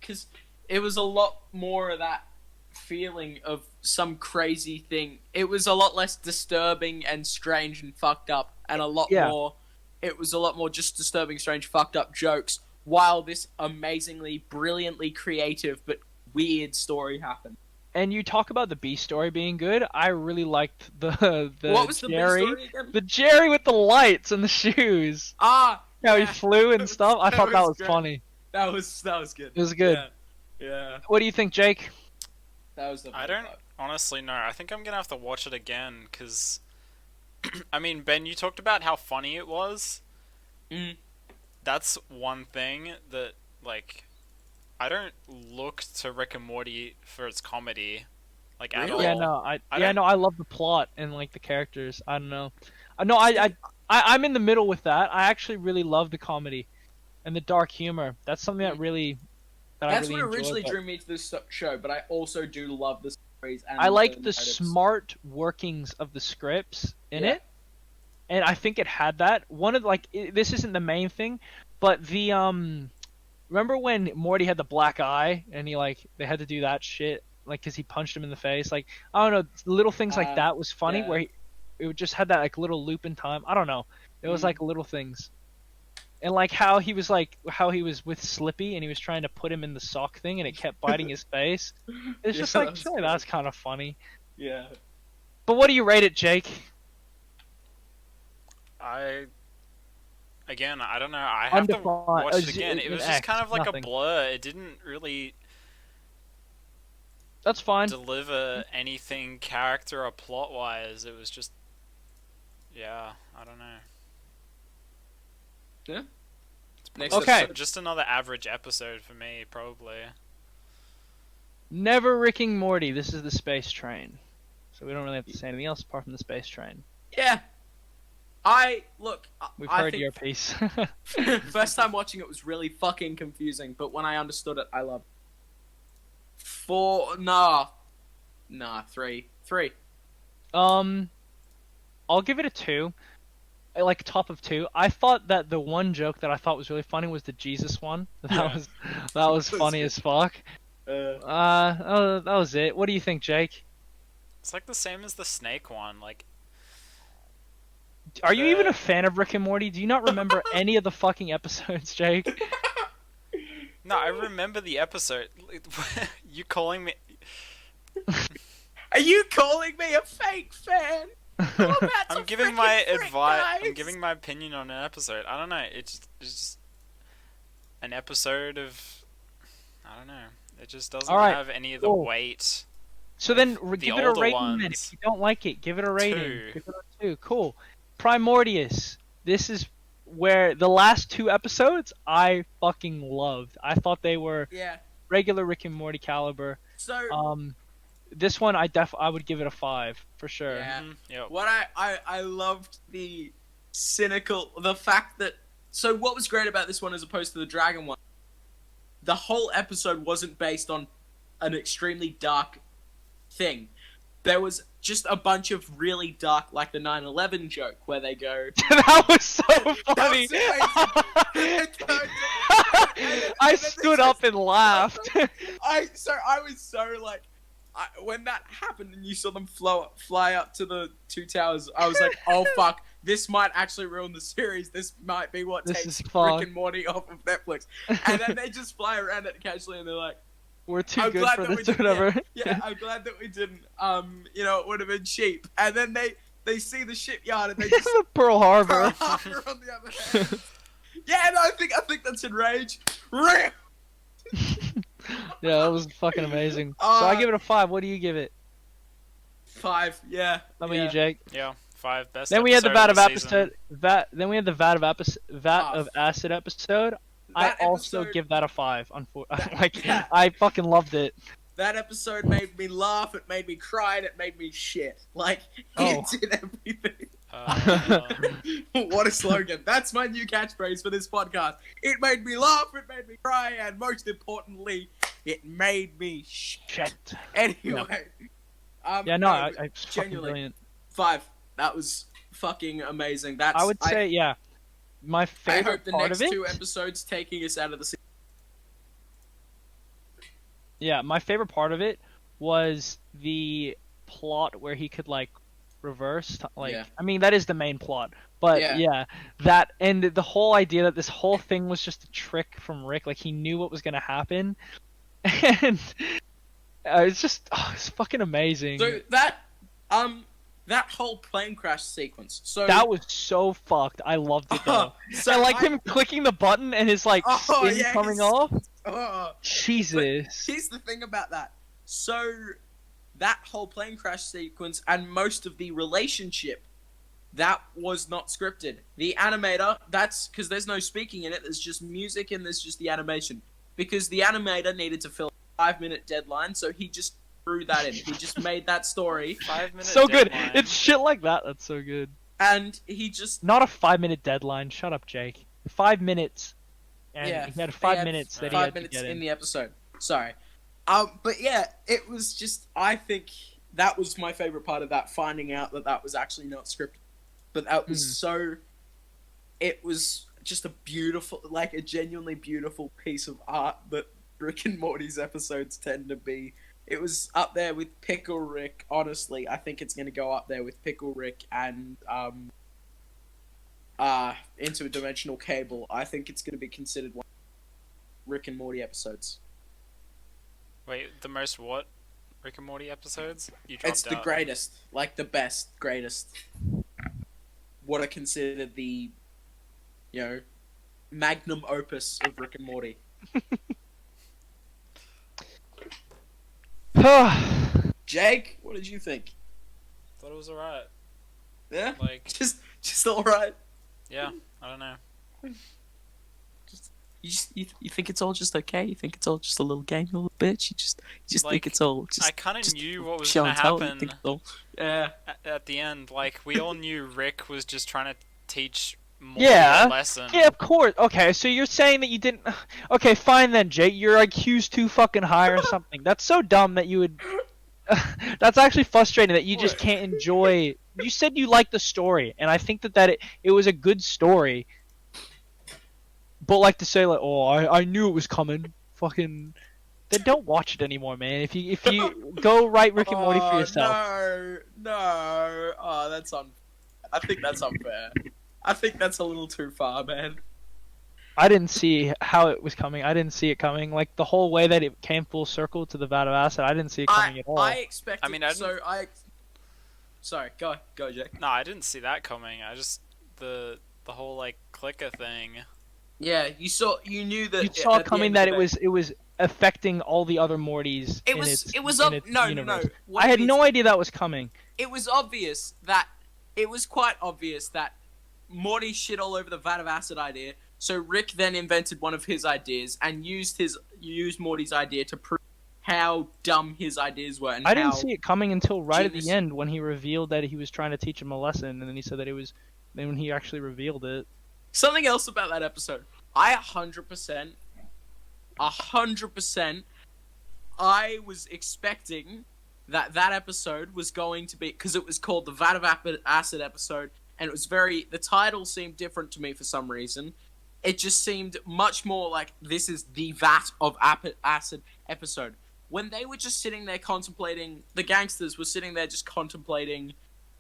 because it was a lot more of that feeling of some crazy thing. It was a lot less disturbing and strange and fucked up, and a lot more. It was a lot more just disturbing, strange, fucked up jokes, while this amazingly, brilliantly creative but weird story happened. And you talk about the B story being good. I really liked the What was Jerry, the B story again? the Jerry with the lights and the shoes. Ah, How he yeah. flew and stuff. I thought that was great. funny. That was good. It was good. Yeah. What do you think, Jake? That was the. I don't honestly know. I think I'm gonna have to watch it again because, I mean, Ben, you talked about how funny it was. Mm. That's one thing that, like, I don't look to Rick and Morty for its comedy, like, at all. Yeah, no, I love the plot and like the characters. I don't know. No, I'm in the middle with that. I actually really love the comedy and the dark humor. That's something that really. That's what originally drew me to this show, but I also do love the stories. And I like the narratives. smart workings of the scripts in it, and I think it had that. One of this isn't the main thing, but the remember when Morty had the black eye and they had to do that shit because he punched him in the face. Like, I don't know, little things like that was funny where it just had that like little loop in time. I don't know, it was like little things. And like how he was with Slippy and he was trying to put him in the sock thing and it kept biting his face. It's just like, sure, that's kind of funny. Yeah. But what do you rate it, Jake? I don't know. I have to watch it again. It was just kind of like a blur. It didn't really That's fine. deliver anything character or plot wise. It was just, I don't know. Yeah. Okay. Just another average episode for me, probably. Never Ricking Morty. This is the space train. So we don't really have to say anything else apart from the space train. Yeah. We've I heard think your piece. first time watching it was really fucking confusing, but when I understood it, I loved it. 3. I'll give it a 2. Like top of 2. I thought that the one joke that I thought was really funny was the Jesus one. That was funny as fuck. That was it. What do you think, Jake? It's like the same as the snake one. Like, are you even a fan of Rick and Morty? Do you not remember any of the fucking episodes, Jake? no, I remember the episode. You calling me? Are you calling me a fake fan? I'm giving my advice. I'm giving my opinion on an episode. I don't know. It's just an episode of. I don't know. It just doesn't have any of the weight. So then, give it a older rating. Then. If you don't like it, give it a rating. 2. Give it a 2. Cool. Primordius. This is where the last 2 episodes I fucking loved. I thought they were regular Rick and Morty caliber. So this one I would give it a 5 for sure. Yeah. Mm-hmm. Yep. What I loved the fact that. So what was great about this one as opposed to the Dragon one? The whole episode wasn't based on an extremely dark thing. There was just a bunch of really dark, like the 9/11 joke where they go. That was so funny. I stood up and laughed. I was so like, when that happened and you saw them fly up to the 2 towers, I was like, oh fuck, this might actually ruin the series. This might be what takes Rick and Morty off of Netflix. And then they just fly around it casually and they're like, we're too good for this or whatever. Yeah, I'm glad that we didn't. It would have been cheap. And then they see the shipyard and they just Pearl Harbor. Pearl Harbor on the other hand. Yeah, no, I think that's Enrage. Rip. Yeah, that was fucking amazing. So I give it a 5. What do you give it? 5. Yeah. How about you, Jake? Yeah, 5. Best. Then we had the episode vat of of the season. Then we had the vat of acid episode. I also give that a 5. I fucking loved it. That episode made me laugh. It made me cry. And it made me shit. Like it did everything. What a slogan! That's my new catchphrase for this podcast. It made me laugh. It made me cry, and most importantly, It made me Shit. Anyway. Yeah, no, it's fucking genuinely. brilliant. 5. That was fucking amazing. That's I would say, yeah, my I favorite hope the part next of it. 2 episodes taking us out of the season. Yeah, my favorite part of it was the plot where he could like reverse, like Yeah. I mean that is the main plot, but Yeah. yeah, that and the whole idea that this whole thing was just a trick from Rick, like he knew what was gonna happen, and it's just it's fucking amazing. So that whole plane crash sequence. So That was so fucked. I loved it though. So I like him clicking the button and his like skin yeah, coming his- off. Oh, Jesus. here's the thing about that. So that whole plane crash sequence and most of the relationship, that was not scripted. The animator, that's because there's no speaking in it. There's just music and there's just the animation. Because the animator needed to fill a 5-minute deadline, so he just threw that in. He just made that story, 5-minute So good. deadline. It's shit like that. That's so good. and he just Not a 5-minute deadline. Shut up, Jake. 5 minutes. And yeah. he had they 5 had minutes that he 5 had to minutes get in in. the episode. Sorry, but yeah, it was just. I think that was my favorite part of that. Finding out that that was actually not scripted, but that was so. It was just a beautiful, like a genuinely beautiful piece of art that Rick and Morty's episodes tend to be. It was up there with Pickle Rick. Honestly, I think it's going to go up there with Pickle Rick and Interdimensional Cable. I think it's going to be considered one of Rick and Morty episodes. Wait, the most what? Rick and Morty episodes? You dropped It's the out. greatest, like the best, greatest. What are considered the, magnum opus of Rick and Morty. Jake, what did you think? Thought it was alright. Yeah, Like, just all right. yeah, I don't know. You think it's all just okay? You think it's all just a little game, you little bitch? You just Like, think it's all just. I kind of just knew what was show gonna and tell, you happen think it's all- Yeah. at the end. Like, we all knew Rick was just trying to teach Morty Yeah. a lesson. Yeah, of course. Okay, so you're saying that you didn't. Okay, fine then, Jake. Your IQ's too fucking high or something. That's so dumb that you would. That's actually frustrating that you just can't enjoy. You said you liked the story, and I think that it was a good story. But like to say like, oh, I knew it was coming. Fucking. Then don't watch it anymore, man. If you go write Rick and Morty for yourself. No. Oh, that's unfair. I think that's unfair. I think that's a little too far, man. I didn't see how it was coming. I didn't see it coming. Like the whole way that it came full circle to the vat of acid, I didn't see it coming at all. I expected. I mean, I Sorry, go, Jake. No, I didn't see that coming. I just the whole like clicker thing. Yeah, you knew that. You saw at the coming end that of it was affecting all the other Mortys. It in was. its, It was in up. its No. universe. What I had it no is- idea that was coming. It was obvious that. It was quite obvious that Morty shit all over the vat of acid idea. So Rick then invented one of his ideas and used Morty's idea to prove how dumb his ideas were. And I didn't how see it coming until right at genius- the end when he revealed that he was trying to teach him a lesson, and then he said that it was. Then when he actually revealed it. Something else about that episode. I 100%, I was expecting that episode was going to be, because it was called the Vat of Acid episode, and it was the title seemed different to me for some reason. It just seemed much more like this is the Vat of Acid episode. When they were just sitting there contemplating, the gangsters were sitting there just contemplating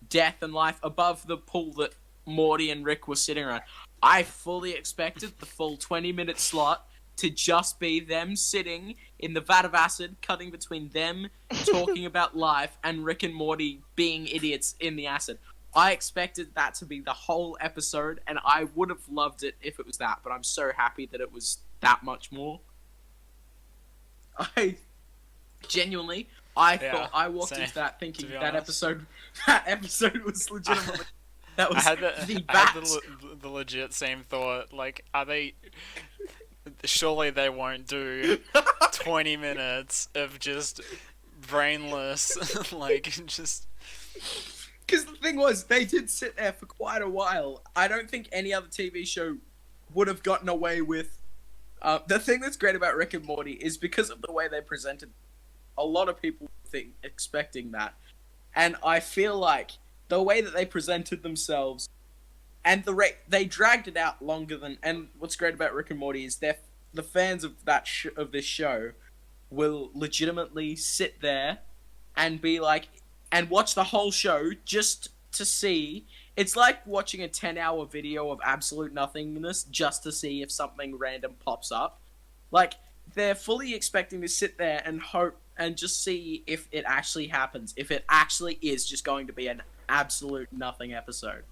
death and life above the pool that Morty and Rick were sitting around. I fully expected the full 20-minute slot to just be them sitting in the vat of acid, cutting between them talking about life and Rick and Morty being idiots in the acid. I expected that to be the whole episode, and I would have loved it if it was that, but I'm so happy that it was that much more. I genuinely, thought I walked same, into that thinking to be that honest. episode was legitimately that was I had the I had bat. the legit same thought. Like, are they? Surely they won't do 20 minutes of just brainless, like just. Because the thing was, they did sit there for quite a while. I don't think any other TV show would have gotten away with The thing that's great about Rick and Morty is because of the way they presented. A lot of people think expecting that, and I feel like the way that they presented themselves, and they dragged it out longer than. And what's great about Rick and Morty is the fans of of this show will legitimately sit there and be like, and watch the whole show just to see. It's like watching a 10-hour video of absolute nothingness just to see if something random pops up. Like, they're fully expecting to sit there and hope and just see if it actually happens. If it actually is just going to be an absolute nothing episode.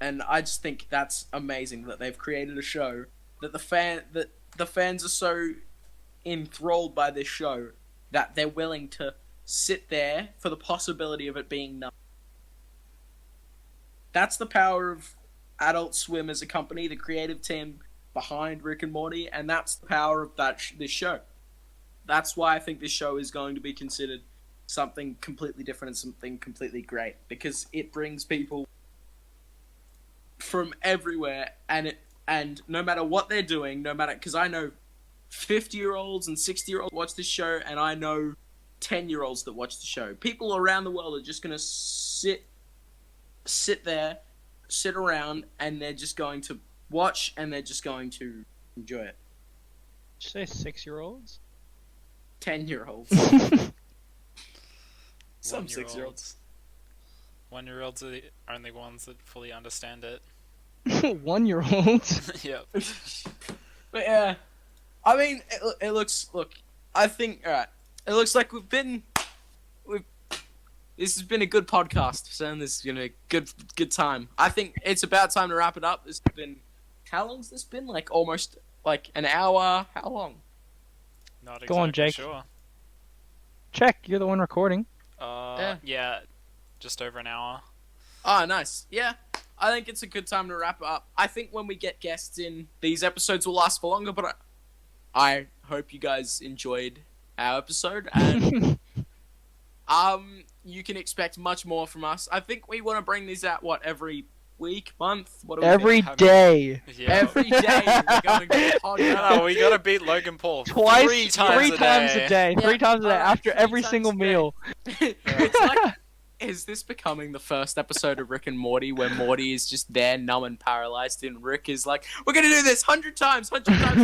And I just think that's amazing that they've created a show that the fans are so enthralled by this show that they're willing to sit there for the possibility of it being nothing. That's the power of Adult Swim as a company, the creative team behind Rick and Morty, and that's the power of this show. That's why I think this show is going to be considered something completely different and something completely great, because it brings people from everywhere, and no matter what they're doing, because I know 50-year-olds and 60-year-olds watch this show, and I know 10-year-olds that watch the show. People around the world are just going to sit around, and they're just going to watch, and they're just going to enjoy it. Did you say 6-year-olds? 10-year-olds. Some 6-year-olds. 1-year-olds are the only ones that fully understand it. 1-year-olds? Yep. But yeah, I mean, it looks. Look, I think. All right, it looks like this has been a good podcast, so this has been a good time. I think it's about time to wrap it up. This has been. How long's this been? Like almost like an hour. How long? Not exactly Go on, Jake. sure. Check, you're the one recording. Yeah, just over an hour. Oh, nice. Yeah, I think it's a good time to wrap it up. I think when we get guests in, these episodes will last for longer, but I hope you guys enjoyed our episode, and you can expect much more from us. I think we want to bring these out, every week, month? What do we Every think? day. Yeah. Every day we're going to podcast. No, we gotta beat Logan Paul Twice, three times a day. Yeah, 3 times a day, alright, after 3 every times single a day. meal. It's like, is this becoming the first episode of Rick and Morty where Morty is just there numb and paralyzed, and Rick is like, we're gonna do this 100 times a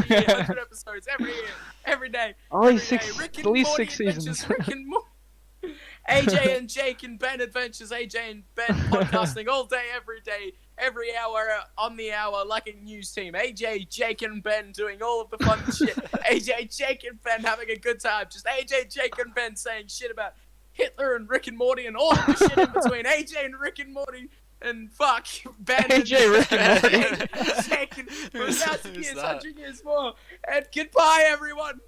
year, 100 episodes every year, every day. Only every day. 6, Rick at and least Morty 6 adventures, seasons. Rick and AJ and Jake and Ben adventures, AJ and Ben podcasting all day, every hour, on the hour, like a news team. AJ, Jake and Ben doing all of the fun shit. AJ, Jake and Ben having a good time. Just AJ, Jake and Ben saying shit about Hitler and Rick and Morty and all of the shit in between. AJ and Rick and Morty and fuck Ben AJ, Rick and Morty. Jake and for 1,000 years, 100 years more. And goodbye, everyone.